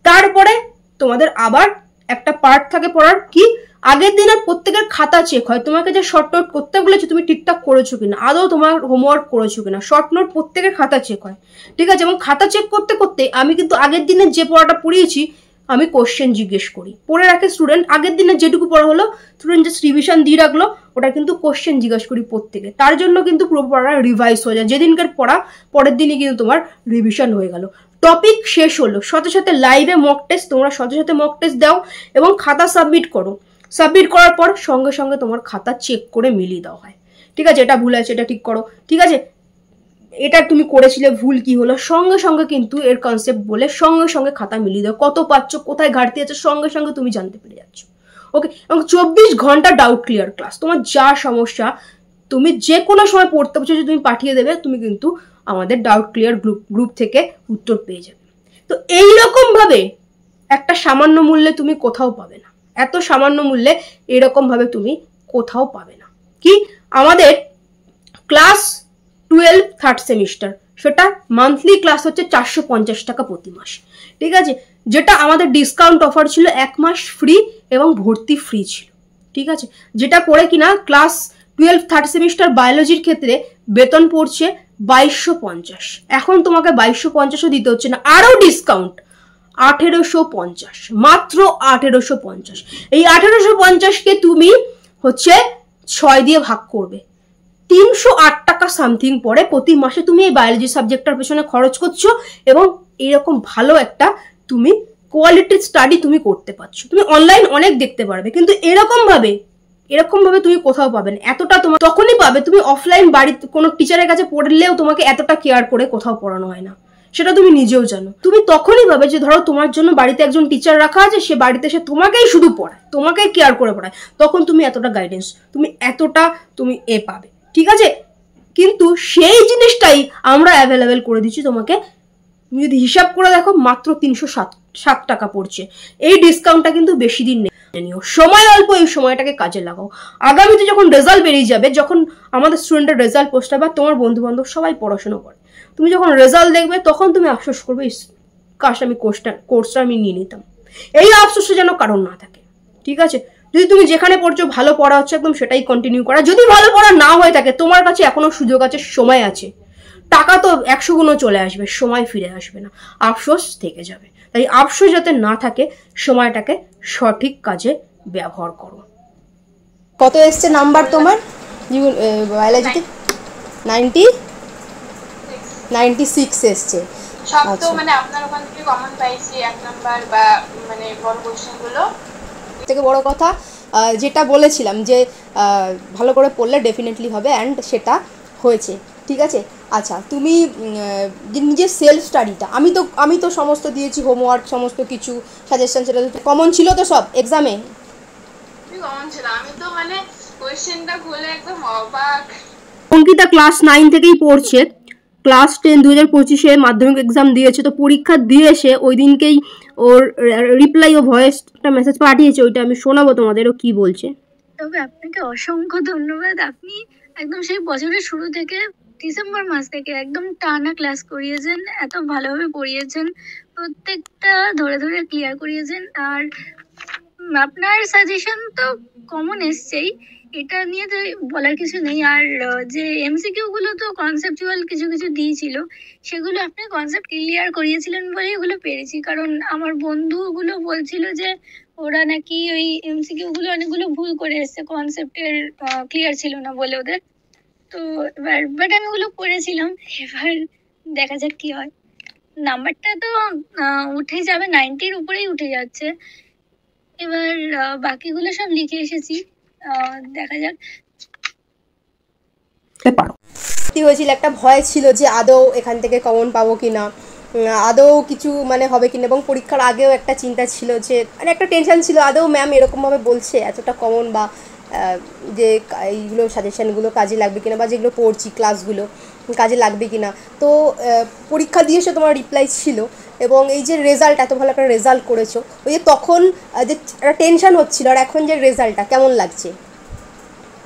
তারপরে তোমাদের আবার একটা পার্ট থাকে পড়ার, কি আগের দিনের প্রত্যেকের খাতা চেক হয়, তোমাকে যে শর্ট নোট করতে বলেছো তুমি ঠিকঠাক করেছো কিনা, আদৌ তোমার হোমওয়ার্ক করেছো কিনা, শর্ট নোট প্রত্যেকের খাতা চেক হয়, ঠিক আছে, এবং খাতা চেক করতে করতে আমি কিন্তু আগের দিনের যে পড়াটা পড়িয়েছি আমি কোশ্চেন জিজ্ঞেস করি, পড়ে রাখে স্টুডেন্ট, আগের দিনে যেটুকু পড়া হলো স্টুডেন্ট জাস্ট রিভিশন দিয়ে রাখলো, ওটা কিন্তু কোশ্চেন জিজ্ঞাসা করি প্রত্যেকে, তার জন্য কিন্তু পুরো পড়া রিভাইজ হয়ে যায়, যেদিনকার পড়া পরের দিনই কিন্তু তোমার রিভিশন হয়ে গেল, টপিক শেষ হলো, সাথে সাথে লাইভে মক টেস্ট, তোমরা সাথে সাথে মক টেস্ট দাও এবং খাতা সাবমিট করো, সাবমিট করার পর সঙ্গে সঙ্গে তোমার খাতা চেক করে মিলিয়ে দেওয়া হয়, ঠিক আছে, এটা ভুল আছে এটা ঠিক করো, ঠিক আছে, এটা তুমি করেছিলে ভুল কি হলো, সঙ্গে সঙ্গে কিন্তু এর কনসেপ্ট বলে সঙ্গে সঙ্গে খাতা মিলিয়ে দাও, কত পাচ্ছ কোথায় ঘাটতি আছে সঙ্গে সঙ্গে তুমি জানতে পেরে যাচ্ছ, ওকে, এবং 24 ঘন্টা ডাউট ক্লিয়ার ক্লাস, তোমার যা সমস্যা তুমি যে কোনো সময় পড়তে পারছো, যে তুমি পাঠিয়ে দেবে তুমি কিন্তু আমাদের ডাউট ক্লিয়ার গ্রুপ থেকে উত্তর পেয়ে যাবে। তো এইরকম ভাবে একটা সামান্য মূল্যে তুমি কোথাও পাবে না, এত সামান্য মূল্যে এরকম ভাবে তুমি কোথাও পাবে না। কি আমাদের ক্লাস 12 থার্ড সেমিস্টার, সেটা মান্থলি ক্লাস হচ্ছে 450 টাকা প্রতি মাস, ঠিক আছে, যেটা আমাদের ডিসকাউন্ট অফার ছিল 1 মাস ফ্রি এবং ভর্তি ফ্রি ছিল, ঠিক আছে, যেটা করে কিনা ক্লাস 12 থার্ড সেমিস্টার বায়োলজির ক্ষেত্রে বেতন পড়ছে 2250, এখন তোমাকে 2250ও দিতে হচ্ছে না, আরো ডিসকাউন্ট 1850, মাত্র 1850, এই 1850কে তুমি হচ্ছে 6 দিয়ে ভাগ করবে, 308 টাকা সামথিং পরে প্রতি মাসে তুমি এই বায়োলজি সাবজেক্টটার পেছনে খরচ করছো, এবং এরকম ভালো একটা তুমি কোয়ালিটির স্টাডি তুমি করতে পারছো, তুমি অনলাইন অনেক দেখতে পারবে, কিন্তু এরকম ভাবে তুমি কোথাও পাবে না, এতটা তোমার তখনই পাবে তুমি অফলাইন বাড়িতে কোনো টিচারের কাছে পড়লেও তোমাকে এতটা কেয়ার করে কোথাও পড়ানো হয় না, সেটা তুমি নিজেও জানো, তুমি তখনই ভাবে যে ধরো তোমার জন্য বাড়িতে একজন টিচার রাখা আছে, সে বাড়িতে এসে তোমাকেই শুধু পড়ায়, তোমাকেই কেয়ার করে পড়ায়, তখন তুমি এতটা গাইডেন্স তুমি এতটা তুমি পাবে, ঠিক আছে, কিন্তু সেই জিনিসটাই আমরা অ্যাভেলেবেল করে দিচ্ছি তোমাকে, তুমি যদি হিসাব করে দেখো মাত্র 307 টাকা পড়ছে, এই ডিসকাউন্টটা কিন্তু বেশি দিন নেই, সময় অল্প, এই সময়টাকে কাজে লাগাও, আগামীতে যখন রেজাল্ট বেরিয়ে যাবে, যখন আমাদের স্টুডেন্টের রেজাল্ট পোস্ট হবে, তোমার বন্ধু বান্ধব সবাই পড়াশোনা করে, তুমি যখন রেজাল্ট দেখবে তখন তুমি আফসোস করবে কাশ আমি কোর্সটা আমি নিয়ে নিতাম, এই আফসোসটা যেন কারণ না থাকে, ঠিক আছে, যদি তুমি যেখানে পড়ছো ভালো পড়া হচ্ছে একদম সেটাই কন্টিনিউ করা, যদি ভালো পড়া না হয়ে থাকে তোমার কাছে এখনো সুযোগ আছে, সময় আছে, টাকা তো 100 গুণও চলে আসবে, সময় ফিরে আসবে না, আফসোস থেকে যাবে, তাই আফসোস যাতে না থাকে সময়টাকে সঠিক কাজে ব্যবহার করো। কত এসছে নাম্বার তোমার বায়োলজিতে? 96 এসছে, সব তো মানে আপনার ওখান থেকে কমন পাইছি, এক নাম্বার বা মানে বড় কোশ্চেনগুলো। থেকে বড় কথা যেটা বলেছিলাম যে ভালো করে পড়লে ডেফিনেটলি হবে, অ্যান্ড সেটা হয়েছে, ঠিক আছে। আচ্ছা, তুমি নিজের সেলফ স্টাডিটা, আমি তো সমস্ত দিয়েছি, হোমওয়ার্ক সমস্ত কিছু সাজেশন, সেটা তো কমন ছিল তো সব এক্সামে? কমন ছিল, আমি তো মানে কোশ্চেনটা খুলে একদম অবাক। অঙ্কিতা ক্লাস 9 থেকেই পড়ছে, ক্লাস 10 2025-এ মাধ্যমিক এক্সাম দিয়েছে, তো পরীক্ষা দিয়ে এসে ওই দিনকেই ওর রিপ্লাই ও ভয়েসটা মেসেজ পাঠিয়েছে, ওইটা আমি শোনাবো তোমাদেরও কি বলছে। তবে আপনাকে অসংখ্য ধন্যবাদ, আপনি একদম সেই বছরের শুরু থেকে ডিসেম্বর মাস থেকে একদম টানা ক্লাস করিয়েছেন, এত ভালোভাবে পড়িয়েছেন, প্রত্যেকটা ধরে ধরে ক্লিয়ার করিয়েছেন, আর আপনার সাজেশন তো কমন এসছেই, এটা নিয়ে তো বলার কিছু নেই। আর যে এমসিকিউ গুলো তো কনসেপচুয়াল কিছু কিছু দিয়েছিল, সেগুলো আপনি কনসেপ্ট ক্লিয়ার করিয়েছিলেন বলেই ওগুলো পেরেছি, কারণ আমার বন্ধুগুলো বলছিল যে ওরা নাকি ওই এমসিকিউ গুলো অনেকগুলো ভুল করে এসছে, কনসেপ্টের ক্লিয়ার ছিল না বলে ওদের। তো বাট আমি ওগুলো করেছিলাম, এবার দেখা যাক কি হয়। নাম্বারটা তো উঠে যাবে, 90-র উপরেই উঠে যাচ্ছে। এবার বাকিগুলো সব লিখে এসেছি, দেখা যাক। পারো হয়েছিল, একটা ভয় ছিল যে আদৌ এখান থেকে কমন পাবো কি না, আদৌ কিছু মানে হবে কিনা, এবং পরীক্ষার আগেও একটা চিন্তা ছিল যে মানে একটা টেনশন ছিল আদৌ ম্যাম এরকমভাবে বলছে এতটা কমন বা যে এইগুলো সাজেশানগুলো কাজে লাগবে কিনা, বা যেগুলো পড়ছি ক্লাসগুলো কাজে লাগবে কিনা। তো পরীক্ষা দিয়ে এসে তোমার রিপ্লাই ছিল, এবং এই যে রেজাল্ট, এত ভালো একটা রেজাল্ট করেছো, ওই যে তখন যে একটা টেনশন হচ্ছিল, আর এখন যে রেজাল্টটা কেমন লাগছে?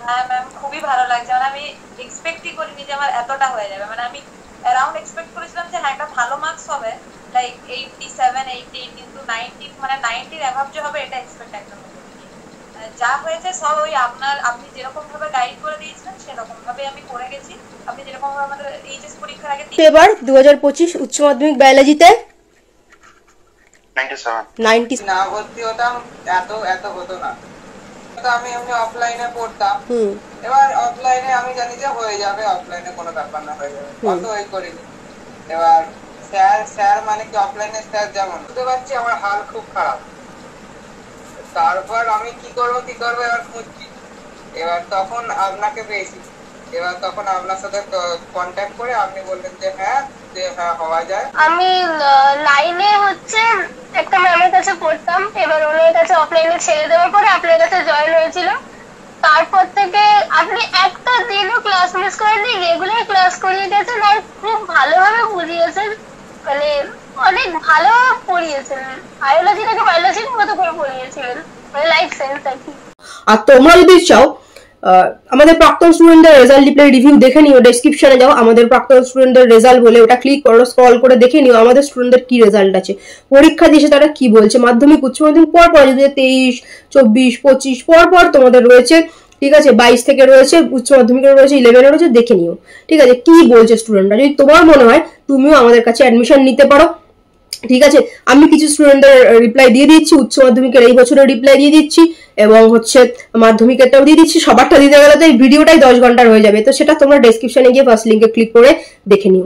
হ্যাঁ ম্যাম, খুবই ভালো লাগছে। মানে আমি এক্সপেক্টই করিনি যে আমার এতটা হয়ে যাবে। মানে আমি অ্যারাউন্ড এক্সপেক্ট করেছিলাম যে হ্যাঁ একটা ভালো মার্কস হবে, লাইক 87 80, কিন্তু 90 মানে 90 অ্যাভাব যে হবে এটা এক্সপেক্ট একদম করিনি। যা হয়েছে সব ওই আপনি যেরকম ভাবে গাইড করে দিয়েছিলেন সেরকম ভাবে আমি করে গেছি। আপনি যেরকম ভাবে আমাদের এইচএস পরীক্ষার আগে এবার 2025 উচ্চ মাধ্যমিক বায়োলজিতে 90 না ভর্তি হতাম এত হতো না। আমি এমনি অফলাইনে পড়তাম, এবার অফলাইনে আমি জানি যে হয়ে যাবে, অফলাইনে কোনো ব্যাপার না, হয়ে যাবে, অত ওই করিনি। এবার স্যার মানে কি অফলাইনে স্যার যেমন বুঝতে পারছি আমার হাল খুব খারাপ। তারপর আমি কি করবো এবার খুঁজছি, এবার তখন আপনাকে পেয়েছি। এবার তখন আপনার সাথে কন্ট্যাক্ট করে আপনি বললেন যে হ্যাঁ হওয়া যায়। আমি লাইনে হচ্ছে একটা ম্যামের কাছে পড়তাম, এবার ওনার কাছে অফলাইনে ছেড়ে দেওয়ার পরে আপনার কাছে জয়েন হয়েছিল। তারপর থেকে আপনি একটা দিনও ক্লাস মিস করেননি, রেগুলার ক্লাস করিয়ে গেছেন, আর খুব ভালোভাবে বুঝিয়েছেন, মানে অনেক ভালো পড়িয়েছেন। বায়োলজিটাকে বায়োলজির মতো করে পড়িয়েছিলেন, মানে লাইফ সায়েন্স আর কি। আর তোমরা যদি চাও আমাদের প্রাক্তন স্টুডেন্টদের রেজাল্ট রিপ্লাই রিভিউ দেখে নিও, ডেসক্রিপশনে যাও, আমাদের প্রাক্তন স্টুডেন্টদের রেজাল্ট বলে ওটা ক্লিক করো, স্ক্রল করে দেখে নিও আমাদের স্টুডেন্টদের কি রেজাল্ট আছে, পরীক্ষা দিয়েছে তারা কি বলছে, মাধ্যমিক উচ্চ মাধ্যমিক পর পর যদি 23 24 25 পর পর তোমাদের রয়েছে, ঠিক আছে, 22 থেকে রয়েছে, উচ্চ মাধ্যমিকের রয়েছে, 11 রয়েছে, দেখে নিও, ঠিক আছে, কি বলছে স্টুডেন্টরা। যদি তোমার মনে হয় তুমিও আমাদের কাছে অ্যাডমিশন নিতে পারো, ঠিক আছে। আমি কিছু স্টুডেন্টদের রিপ্লাই দিয়ে দিচ্ছি, উচ্চ মাধ্যমিকের এই বছরের রিপ্লাই দিয়ে দিচ্ছি, এবং হচ্ছে মাধ্যমিকেরটাও দিয়ে দিচ্ছি। সবারটা দিতে গেলে তো এই ভিডিওটাই 10 ঘন্টার হয়ে যাবে, তো সেটা তোমরা ডেসক্রিপশনে গিয়ে ফার্স্ট লিঙ্কে ক্লিক করে দেখে নিও।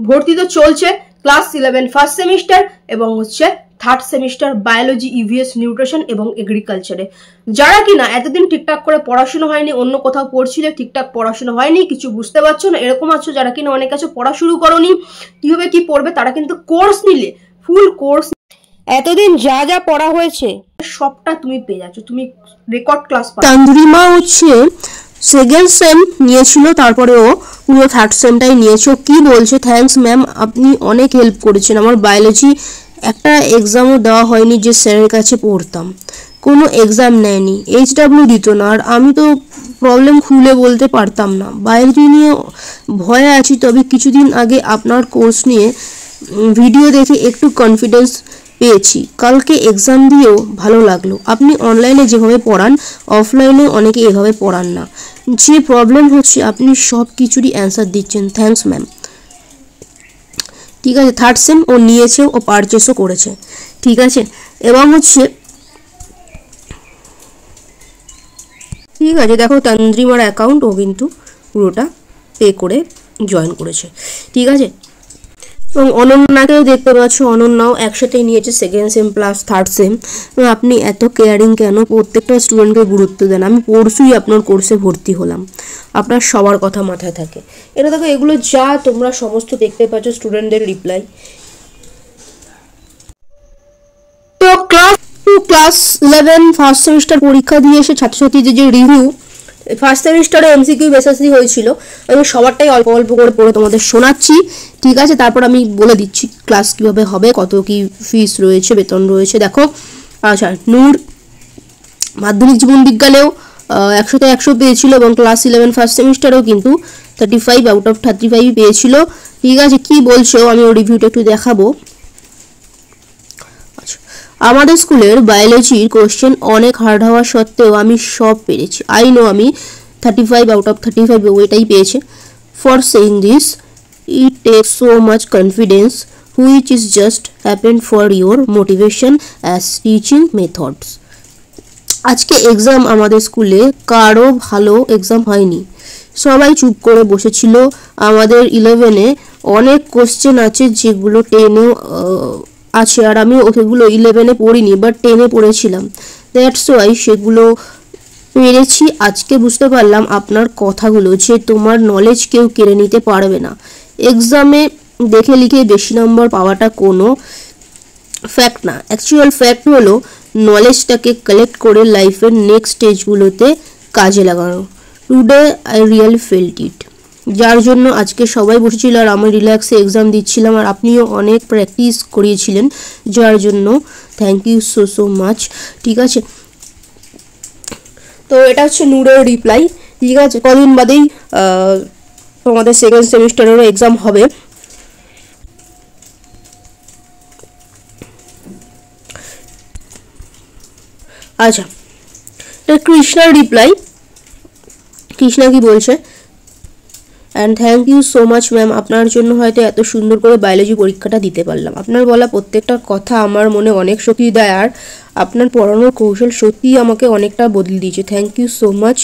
ভর্তি তো চলছে, ক্লাস 11 ফার্স্ট সেমিস্টার এবং হচ্ছে third semester biology, EVS, nutrition এবং এগ্রিকালচারে। যারা কিনা এতদিন ঠিকঠাক করে পড়াশোনা হয়নি, অন্য কোথাও পড়ছিলে, ঠিকঠাক পড়াশোনা হয়নি, কিছু বুঝতে পারছো না, এরকম আছো, যারা কিনা অনেক কাছে পড়া শুরু করোনি, কিভাবে কি পড়বে, তারা কিন্তু কোর্স নিলে, ফুল কোর্স এতদিন যা যা পড়া হয়েছে সবটা তুমি পেয়ে যাচ্ছ, তুমি রেকর্ড ক্লাস পাচ্ছ। তান্দ্রিমা হচ্ছে সেকেন্ড সেম নিয়েছিল, তারপরেও পুরো থার্ড সেমটাই নিয়েছো। কি বলছে? থ্যাঙ্কস ম্যাম, আপনি অনেক হেল্প করেছেন। আমার বায়োলজি একটা এক্সামও দেওয়া হয়নি যে স্যারের কাছে পড়তাম, কোনো এক্সাম নেয়নি, HW দিত না, আর আমি তো প্রবলেম খুলে বলতে পারতাম না। বায়োলজি নিয়ে ভয়ে আছি, তবে কিছুদিন আগে আপনার কোর্স নিয়ে ভিডিও দেখে একটু কনফিডেন্স পেয়েছি। কালকে এক্সাম দিয়েও ভালো লাগলো। আপনি অনলাইনে যেভাবে পড়ান অফলাইনে অনেকে এভাবে পড়ান না। যে প্রবলেম হচ্ছে আপনি সব কিছুরই অ্যান্সার দিচ্ছেন। Thanks ma'am. ঠিক আছে, থার্ড সেম ও নিয়েছে, ও পারচেসও করেছে, ঠিক আছে। এবং হচ্ছে ঠিক আছে, দেখো তান্দ্রিমার অ্যাকাউন্ট ও কিন্তু পুরোটা পে করে জয়েন করেছে, ঠিক আছে। এবং অনন্যাকেও দেখতে পাচ্ছ, অনন্যাও একসাথেই নিয়েছে second same plus third same. আপনি এত কেয়ারিং কেন? প্রত্যেকটা স্টুডেন্টকে গুরুত্ব দেন। আমি পরশুই আপনার কোর্সে ভর্তি হলাম, আপনার সবার কথা মাথায় থাকে। এটা দেখো, এগুলো যা তোমরা সমস্ত দেখতে পাচ্ছ স্টুডেন্টদের রিপ্লাই। তো ক্লাস 11 ফার্স্ট সেমিস্টার পরীক্ষা দিয়ে এসে ছাত্রছাত্রীদের যে রিভিউ, ফার্স্ট সেমিস্টারে MCQ বেসিসই হয়েছিল, আমি সবারটাই অল্প অল্প করে পড়ে তোমাদের শোনাচ্ছি, ঠিক আছে। তারপর আমি বলে দিচ্ছি ক্লাস কীভাবে হবে, কত কি ফিস রয়েছে, বেতন রয়েছে। দেখো, আচ্ছা, নূর মাধ্যমিক জীবন বিজ্ঞানেও 100তে 100 পেয়েছিল, এবং ক্লাস 11 ফার্স্ট সেমিস্টারেও কিন্তু 35 আউট অফ 35 পেয়েছিল, ঠিক আছে। কি বলছো আমি ওর রিভিউটা একটু দেখাবো। আচ্ছা, আমাদের স্কুলের বায়োলজির কোশ্চেন অনেক হার্ড হওয়া সত্ত্বেও আমি সব পেরেছি। আই নো আমি 35 আউট অফ 35 ওইটাই পেয়েছে। For saying this it takes so much confidence which is just happened for your motivation as teaching methods. আজকে এক্সাম আমাদের স্কুলে কারো ভালো এক্সাম হয়নি, সবাই চুপ করে বসেছিল। আমাদের 11-এ অনেক কোশ্চেন আছে যেগুলো 10-এও আছে, আর আমি সেগুলো 11-এ পড়িনি, বাট 10-এ পড়েছিলাম। দ্যাটস ওয়াই সেগুলো পেরেছি। আজকে বুঝতে পারলাম আপনার কথাগুলো, যে তোমার নলেজ কেউ কেড়ে নিতে পারবে না। এক্সামে দেখে লিখে বেশি নম্বর পাওয়াটা কোনো ফ্যাক্ট না। অ্যাকচুয়াল ফ্যাক্ট হলো নলেজটাকে কালেক্ট করে লাইফের নেক্সট স্টেজগুলোতে কাজে লাগানো। টুডে আই রিয়েল ফেল্ট ইট। যার জন্য আজকে সবাই বসেছিল আর আমি রিল্যাক্সে এক্সাম দিচ্ছিলাম, আর আপনিও অনেক প্র্যাকটিস করিয়েছিলেন, যার জন্য thank you so so much. ঠিক আছে, তো এটা হচ্ছে নূরের রিপ্লাই। ঠিক আছে, কদিন বাদেই তোমাদের সেকেন্ড সেমিস্টারেরও এক্সাম হবে। আচ্ছা, কৃষ্ণার রিপ্লাই। কৃষ্ণা কি বলছে, and thank you so much ma'am, আপনার জন্য হয়তো এত সুন্দর করে বায়োলজি পরীক্ষাটা দিতে পারলাম। আপনার বলা প্রত্যেকটা কথা আমার মনে অনেক শক্তি দেয়, আর আপনার পড়ানোর কৌশল সত্যিই আমাকে অনেকটা বদলে দিয়েছে। Thank you so much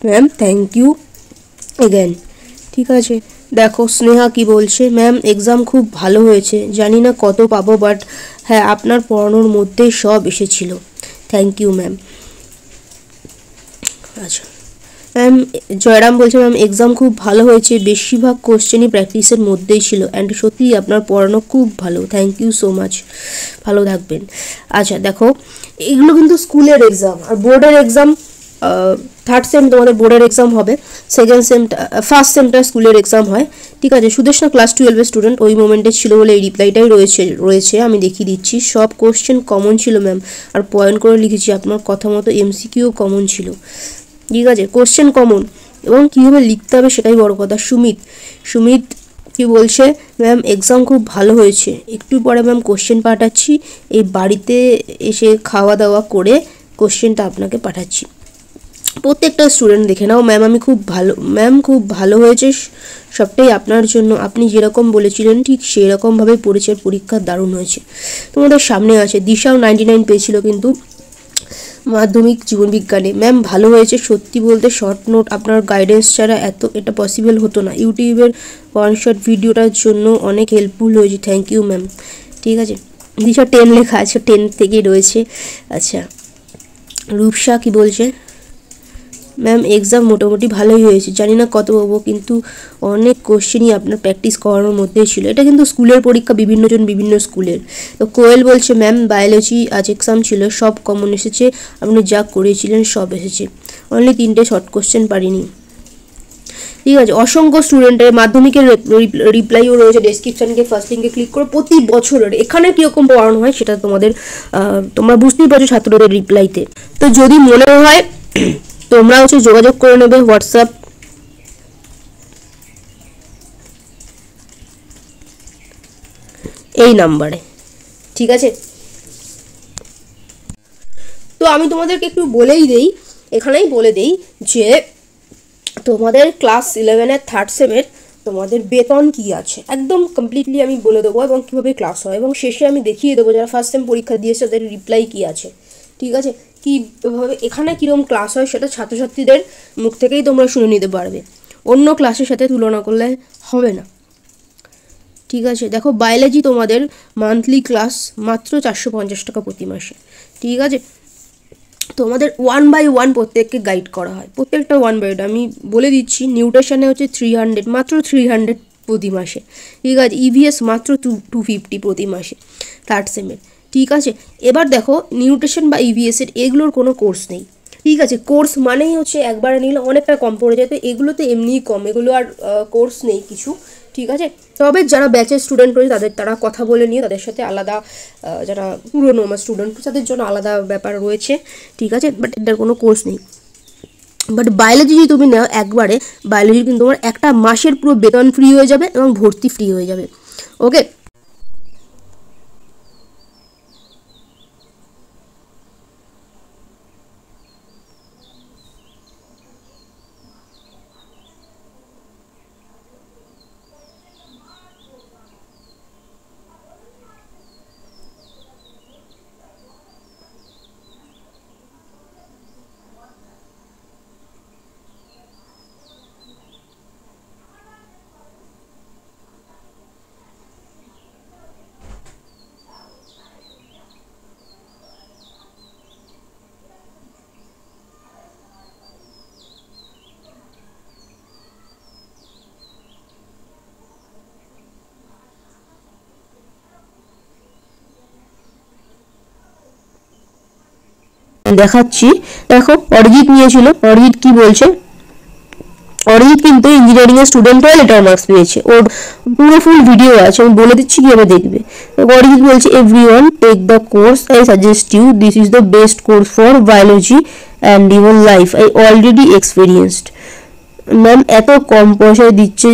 ma'am, thank you again. ঠিক আছে, দেখো স্নেহা কি বলছে, ম্যাম এক্সাম খুব ভালো হয়েছে, জানি না কত পাবো, বাট হ্যাঁ আপনার পড়ানোর মধ্যেই সব এসেছিল। Thank you ma'am. আচ্ছা ম্যাম, জয়রাম বলছে ম্যাম এক্সাম খুব ভালো হয়েছে, বেশিরভাগ কোশ্চেনই প্র্যাকটিসের মধ্যেই ছিল, অ্যান্ড সত্যিই আপনার পড়ানো খুব ভালো। থ্যাংক ইউ সো মাচ, ভালো থাকবেন। আচ্ছা দেখো, এগুলো কিন্তু স্কুলের এক্সাম, আর বোর্ডের এক্সাম থার্ড সেম তোমাদের বোর্ডের এক্সাম হবে, সেকেন্ড সেমটা ফার্স্ট সেমটা স্কুলের এক্সাম হয়। ঠিক আছে, সুদেশনা ক্লাস 12-এর স্টুডেন্ট, ওই মোমেন্টে ছিল বলে এই রিপ্লাইটাই রয়েছে আমি দেখিয়ে দিচ্ছি। সব কোশ্চেন কমন ছিল ম্যাম, আর পয়েন্ট করে লিখেছি, আপনার কথা মতো এমসিকিউ কমন ছিল। ঠিক আছে, কোশ্চেন কমন এবং কীভাবে লিখতে হবে সেটাই বড় কথা। সুমিত কি বলছে, ম্যাম এক্সাম খুব ভালো হয়েছে, একটু পরে ম্যাম কোশ্চেন পাঠাচ্ছি, এই বাড়িতে এসে খাওয়া দাওয়া করে কোশ্চেনটা আপনাকে পাঠাচ্ছি। প্রত্যেকটা স্টুডেন্ট দেখে নাও, ম্যাম খুব ভালো হয়েছে, সবটাই আপনার জন্য, আপনি যেরকম বলেছিলেন ঠিক সেই রকমভাবে পড়েছে, পরীক্ষা দারুণ হয়েছে। তোমাদের সামনে আছে দিশাও 99 পেয়েছিল কিন্তু মাধ্যমিক জীবনবিজ্ঞানে। ম্যাম ভালো হয়েছে, সত্যি বলতে শর্ট নোট আপনার গাইডেন্স ছাড়া এটা পসিবল হতো না, ইউটিউবের ওয়ান শট ভিডিওটার জন্য অনেক হেল্পফুল হয়েছে। Thank you ma'am. ঠিক আছে, দিশা 10 লেখা আছে, 10 থেকেই রয়েছে। আচ্ছা, রূপসা কি বলছে, ম্যাম এক্সাম মোটামুটি ভালোই হয়েছে, জানি না কত পাবো, কিন্তু অনেক কোশ্চেনই আপনার প্র্যাকটিস করানোর মধ্যেই ছিল। এটা কিন্তু স্কুলের পরীক্ষা, বিভিন্ন স্কুলের। তো কোয়েল বলছে, ম্যাম বায়োলজি আজ এক্সাম ছিল, সব কমন এসেছে, আপনি যা করেছিলেন সব এসেছে, অনলি 3টে শর্ট কোশ্চেন পারিনি। ঠিক আছে, অসংখ্য স্টুডেন্টের মাধ্যমিকের রিপ্লাইও রয়েছে ডেসক্রিপশনকে ফার্স্ট লিঙ্কে ক্লিক করে। প্রতি বছরের এখানে কীরকম পড়ানো হয় সেটা তোমরা বুঝতেই পারছো ছাত্রদের রিপ্লাইতে। তো যদি মনে হয় তোমরা যোগাযোগ করে নেবে হোয়াটসঅ্যাপ এই নাম্বারে। ঠিক আছে, তো আমি তোমাদেরকে একটু এখানেই বলে দেই যে তোমাদের ক্লাস 11-এর থার্ড সেমের তোমাদের বেতন কি আছে একদম কমপ্লিটলি আমি বলে দেবো, এবং কীভাবে ক্লাস হয়, এবং শেষে আমি দেখিয়ে দেবো যারা ফার্স্ট সেম পরীক্ষা দিয়েছে তাদের রিপ্লাই কি আছে। ঠিক আছে, কীভাবে এখানে কীরকম ক্লাস হয় সেটা ছাত্রছাত্রীদের মুখ থেকেই তোমরা শুনে নিতে পারবে, অন্য ক্লাসের সাথে তুলনা করলে হবে না। ঠিক আছে, দেখো বায়োলজি তোমাদের মান্থলি ক্লাস মাত্র 450 টাকা প্রতি মাসে। ঠিক আছে, তোমাদের 1 বাই 1 প্রত্যেককে গাইড করা হয়, প্রত্যেকটা 1 বাই 1 আমি বলে দিচ্ছি। নিউট্রিশনে হচ্ছে 300, মাত্র 300 প্রতি মাসে। ঠিক আছে, ইভিএস মাত্র 250 প্রতি মাসে থার্ড সেমের। ঠিক আছে, এবার দেখো নিউট্রিশন বা ইভিএসের এগুলোর কোনো কোর্স নেই। ঠিক আছে, কোর্স মানেই হচ্ছে একবারে নিলে অনেকটা কম পড়ে যায়, তো এগুলোতে এমনিই কম, এগুলো আর কোর্স নেই কিছু। ঠিক আছে, তবে যারা ব্যাচের স্টুডেন্ট রয়েছে তারা কথা বলে নিয়ে তাদের সাথে আলাদা, যারা পুরনো আমার স্টুডেন্ট তাদের জন্য আলাদা ব্যাপার রয়েছে। ঠিক আছে, বাট এটার কোনো কোর্স নেই। বাট বায়োলজি যদি তুমি নাও একবারে, বায়োলজি কিন্তু তোমার একটা মাসের পুরো বেতন ফ্রি হয়ে যাবে এবং ভর্তি ফ্রি হয়ে যাবে। ওকে, দেখাচ্ছি। দেখো অরিজিৎ নিয়েছিল, অরিজিৎ কি বলছে, অরিজিৎ কিন্তু ইঞ্জিনিয়ারিং এর স্টুডেন্ট হয়ে লেটার মার্কস পেয়েছে, ওর পুরো ফুল ভিডিও আছে, আমি বলে দিচ্ছি কিভাবে দেখবে। অরিজিৎ বলছে everyone take the course, I suggest you, this is the best course for biology and even life, I already experienced. Ma'am এত কম পয়সায় দিচ্ছে,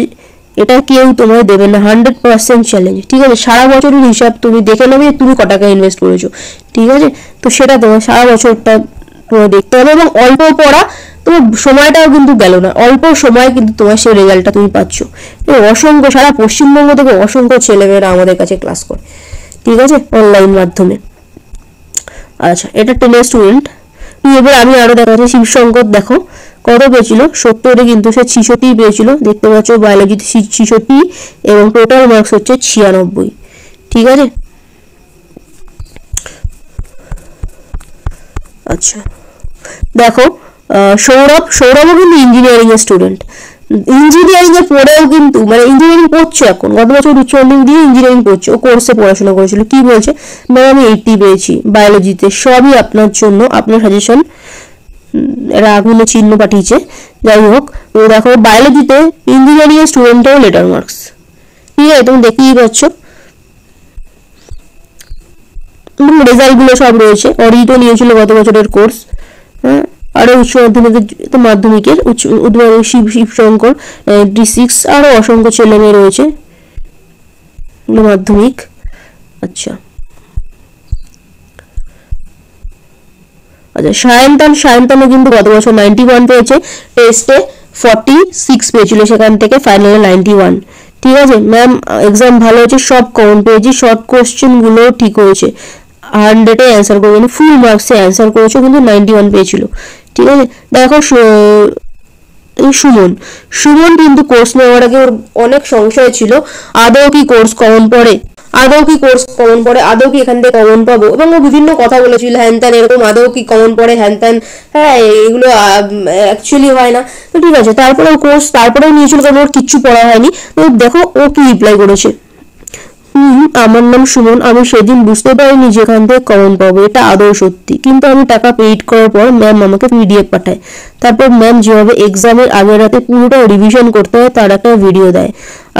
এটা কেউ তোমায় দেবে না, 100% চ্যালেঞ্জ। ঠিক আছে, সারা বছরের হিসাব তুমি দেখে নেবে তুমি ক টাকা ইনভেস্ট করেছো। ঠিক আছে, তো সেটা তোমার সারা বছরটা তোমার দেখতে হবে, এবং অল্প পড়া তোমার সময়টাও কিন্তু গেল না, অল্প সময় কিন্তু তোমার সেই রেজাল্টটা তুমি পাচ্ছ। অসংখ্য সারা পশ্চিমবঙ্গ থেকে অসংখ্য ছেলেমেয়েরা আমাদের কাছে ক্লাস করে, ঠিক আছে, অনলাইন মাধ্যমে। আচ্ছা, এটা 10 স্টুডেন্ট। এবার আমি আরো দেখাচ্ছি শিবশঙ্কর, দেখো কত পেয়েছিল, 70-এ কিন্তু সে 66 পেয়েছিল, দেখতে পাচ্ছ বায়োলজিতে 66 এবং টোটাল মার্কস হচ্ছে 96। ঠিক আছে, আচ্ছা দেখো সৌরভও কিন্তু ইঞ্জিনিয়ারিং এর স্টুডেন্ট, ইঞ্জিনিয়ারিং এ পড়েও কিন্তু মানে ইঞ্জিনিয়ারিং পড়ছে এখন, গত বছর উচ্চ মাধ্যমিক দিয়ে ইঞ্জিনিয়ারিং পড়ছে, ও কোর্সে পড়াশোনা করেছিল। কি বলছে, ম্যাম আমি 80 পেয়েছি বায়োলজিতে, সবই আপনার জন্য, আপনার সাজেশন, এরা আগুনে চিহ্ন পাঠিয়েছে। যাই হোক, তো দেখো বায়োলজিতে ইঞ্জিনিয়ারিং এর স্টুডেন্টেও লেটার মার্কস। ঠিক আছে, তুমি দেখতেই পাচ্ছ রেজাল্ট গুলো সব রয়েছে। অরিজিৎও নিয়েছিল গত বছরের কোর্স, হ্যাঁ, আরো উচ্চ মাধ্যমিকের শিবশঙ্কর 96, আরো অসংখ্য ছেলে মেয়ে রয়েছে মাধ্যমিক। আচ্ছা আচ্ছা, সায়ন্তানও কিন্তু গত বছর 91 পেয়েছে, টেস্টে 46 পেয়েছিল, সেখান থেকে ফাইনালে 91। ঠিক আছে ম্যাম, এক্সাম ভালো হয়েছে, সব কমন পেয়েছি, শর্ট কোশ্চেন গুলো ঠিক হয়েছে, 100-এ অ্যান্সার করে, মানে ফুল মার্কসে অ্যান্সার করেছে, কিন্তু 91 পেয়েছিল। ঠিক আছে, দেখো সুমন কিন্তু কোর্স নেওয়ার আগে ওর অনেক সংশয় ছিল, আদৌ কি কোর্স কমন পড়ে, আদৌ কি এখান থেকে কমন পাবো, এবং ও বিভিন্ন কথা বলেছিল হ্যান ত্যান এরকম, আদৌ কি কমন পড়ে হ্যান ত্যান, হ্যাঁ এগুলো অ্যাকচুয়ালি হয় না। তো ঠিক আছে, তারপরে কোর্স তারপরেও নিয়েছিল, কারণ ওর কিচ্ছু পড়া হয়নি। তো দেখো ও কি রিপ্লাই করেছে, আমার নাম সুমন, আমি সেদিন বুঝতে পারিনি যেখান থেকে কমন পাবো, এটা আদৌ সত্যি, কিন্তু আমি টাকা পেইড করার পর ম্যাম আমাকে পিডিএফ পাঠায়, তারপর ম্যাম যেভাবে এক্সামের আগের রাতে পুরোটা রিভিশন করতে হয় তার একটা ভিডিও দেয়,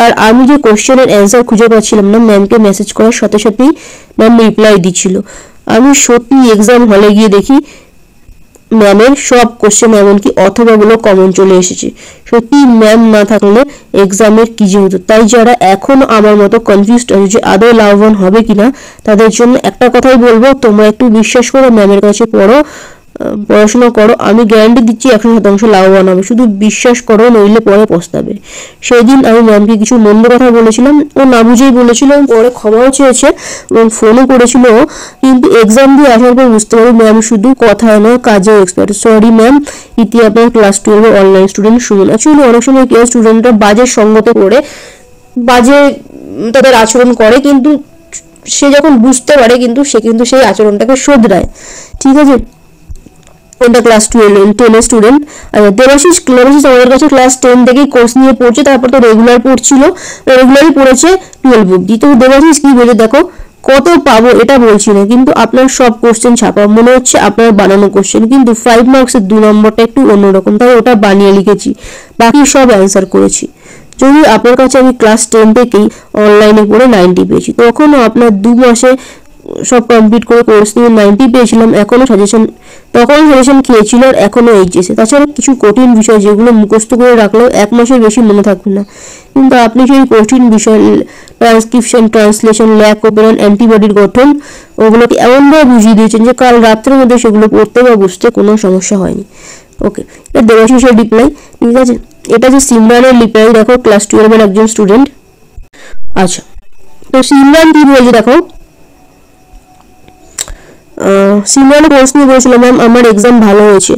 আর আমি যে কোশ্চেনের অ্যান্সার খুঁজে পাচ্ছিলাম না, ম্যামকে মেসেজ করার সাথে সাথেই ম্যাম রিপ্লাই দিচ্ছিল। আমি সত্যি এক্সাম হলে গিয়ে দেখি ম্যামের সব কোশ্চেন এমনকি অথবাগুলো কমন চলে এসেছে। সত্যি ম্যাম না থাকলে এক্সামের কি যে হতো। তাই যারা এখনো আমার মতো কনফিউজড আছে যে আদৌ লাভবান হবে কিনা, তাদের জন্য একটা কথাই বলবো, তোমরা একটু বিশ্বাস করো, ম্যামের কাছে পড়াশোনা করো, আমি গ্যারান্টি দিচ্ছি 100% লাভবান হবে, শুধু বিশ্বাস করো, নইলে পরে পস্তাবে। সেদিন আমি ম্যামকে কিছু মন্দ কথা বলেছিলাম, ও না বুঝেই বলেছিল, পরে ক্ষমাও চেয়েছে এবং ফোনও করেছিল, কিন্তু এক্সাম দিয়ে আসার পর বুঝতে পারি ম্যাম শুধু কথায় নয় কাজেও এক্সপার্ট। সরি ম্যাম, ইতি আপনার class 12 online student Suman. Actually অনেক সময় কেউ স্টুডেন্টরা বাজে সঙ্গতে করে বাজে তাদের আচরণ করে, কিন্তু সে যখন বুঝতে পারে কিন্তু সে কিন্তু সেই আচরণটাকে শোধরায়। ঠিক আছে, এটা ক্লাস 10 স্টুডেন্ট। দেবাশিস আমাদের কাছে ক্লাস 10 থেকেই কোর্স নিয়ে পড়ছে, তারপর তো রেগুলারই পড়েছে 12 অব্দি। তো দেবাশিস কি বলে, দেখো কত পাবো এটা বলছি না, কিন্তু আপনার সব কোশ্চেন ছাপা মনে হচ্ছে আপনার বানানো কোশ্চেন, কিন্তু 5 মার্কসের 2 নম্বরটা একটু অন্যরকম, তাই ওটা বানিয়ে লিখেছি, বাকি সব অ্যান্সার করেছি। যদি আপনার কাছে আমি ক্লাস 10 থেকেই অনলাইনে পড়ে 90 পেয়েছি, তখনও আপনার 2 মাসে সব কমপ্লিট করে কোর্স নিয়ে 90 পেয়েছিলাম, তখন সাজেশন খেয়েছিল, আর এখনো এইচএসে। তাছাড়া কিছু কঠিন বিষয় যেগুলো মুখস্থ করে রাখলেও 1 মাসের বেশি মনে থাকবে না, কিন্তু আপনি সেই কঠিন বিষয় ট্রান্সক্রিপশন, ট্রান্সলেশন, ল্যাক ওপেন, অ্যান্টিবডির গঠন, ওগুলোকে এমনভাবে বুঝিয়ে দিয়েছেন যে কাল রাত্রের মধ্যে সেগুলো পড়তে বা বুঝতে কোনো সমস্যা হয়নি। ওকে, এটা দেবাশিসের রিপ্লাই। ঠিক আছে, এটা যে সিমরানের রিপ্লাই, দেখো ক্লাস 12 এর একজন স্টুডেন্ট। আচ্ছা, তো সিমরান কি বলছে দেখো, সিমরান কোর্স নিয়ে বলেছিলাম ম্যাম আমার এক্সাম ভালো হয়েছে,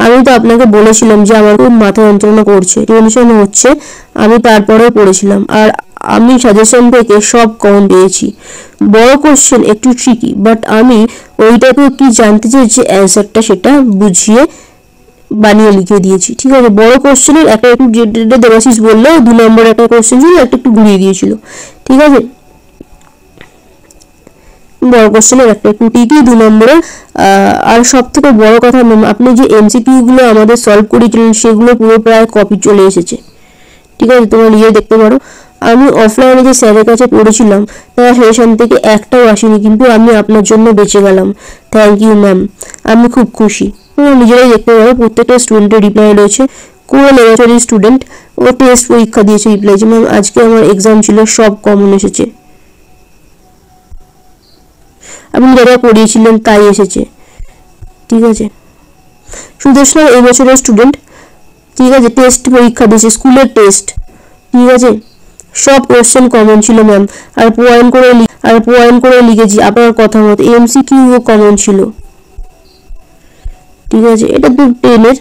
আমি তো আপনাকে বলেছিলাম যে আমার খুব মাথা যন্ত্রণা করছে, টেনশন হচ্ছে, আমি তারপরেও পড়েছিলাম, আর আমি সাজেশন থেকে সব কমন পেয়েছি। বড় কোশ্চেন একটু ট্রিকি, বাট আমি ওইটাকেও কি জানতে চেয়েছি অ্যান্সারটা সেটা বুঝিয়ে বানিয়ে লিখে দিয়েছি। ঠিক আছে, বড় কোশ্চেনের একটা একটু যেটা দেবাশিস বললো 2 নম্বর একটা কোশ্চেন ছিল, একটা একটু ঘুরিয়ে দিয়েছিল। ঠিক আছে, বড় কোশ্চেনের একটা একটু টিকি 2 নম্বরে। আর সব থেকে বড় কথা ম্যাম, আপনি যে এমসিকিউ গুলো আমাদের সলভ করেছিলেন সেগুলো পুরো প্রায় কপি চলে এসেছে, ঠিক আছে, তোমরা নিজে দেখতে পারো। আমি অফলাইনে যে স্যারের কাছে পড়েছিলাম তারা সেখান থেকে একটাও আসেনি, কিন্তু আমি আপনার জন্য বেঁচে গেলাম। থ্যাংক ইউ ম্যাম, আমি খুব খুশি। তোমরা নিজেরাই দেখতে পারো প্রত্যেকটা স্টুডেন্টের রিপ্লাই রয়েছে। কোন লেভেলের স্টুডেন্ট ও টেস্ট পরীক্ষা দিয়েছে, রিপ্লাই যে ম্যাম আজকে আমার এক্সাম ছিল, সব কমন এসেছে, আপনি যারা পড়িয়েছিলেন তাই এসেছে, ঠিক আছে। সুদেশনা এই বছরের স্টুডেন্ট, ঠিক আছে, টেস্ট পরীক্ষা দিয়েছে, স্কুলের টেস্ট, ঠিক আছে, সব কোশ্চেন কমন ছিল ম্যাম, আর পয়েন্ট করে লিখেছি আপনার কথা মতো, এমসিকিউ কমন ছিল, ঠিক আছে। এটা তো 10-এর,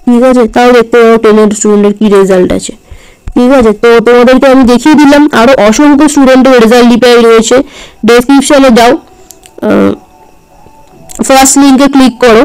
ঠিক আছে, তাও দেখতে পাবো 10-এর স্টুডেন্টের কি রেজাল্ট আছে, ঠিক আছে। তো তোমাদেরকে আমি দেখিয়ে দিলাম, আরো অসংখ্য স্টুডেন্টের রেজাল্ট রিপ্লাই রয়েছে। ডেসক্রিপশনে যাও, ফার্স্ট লিঙ্কে ক্লিক করো,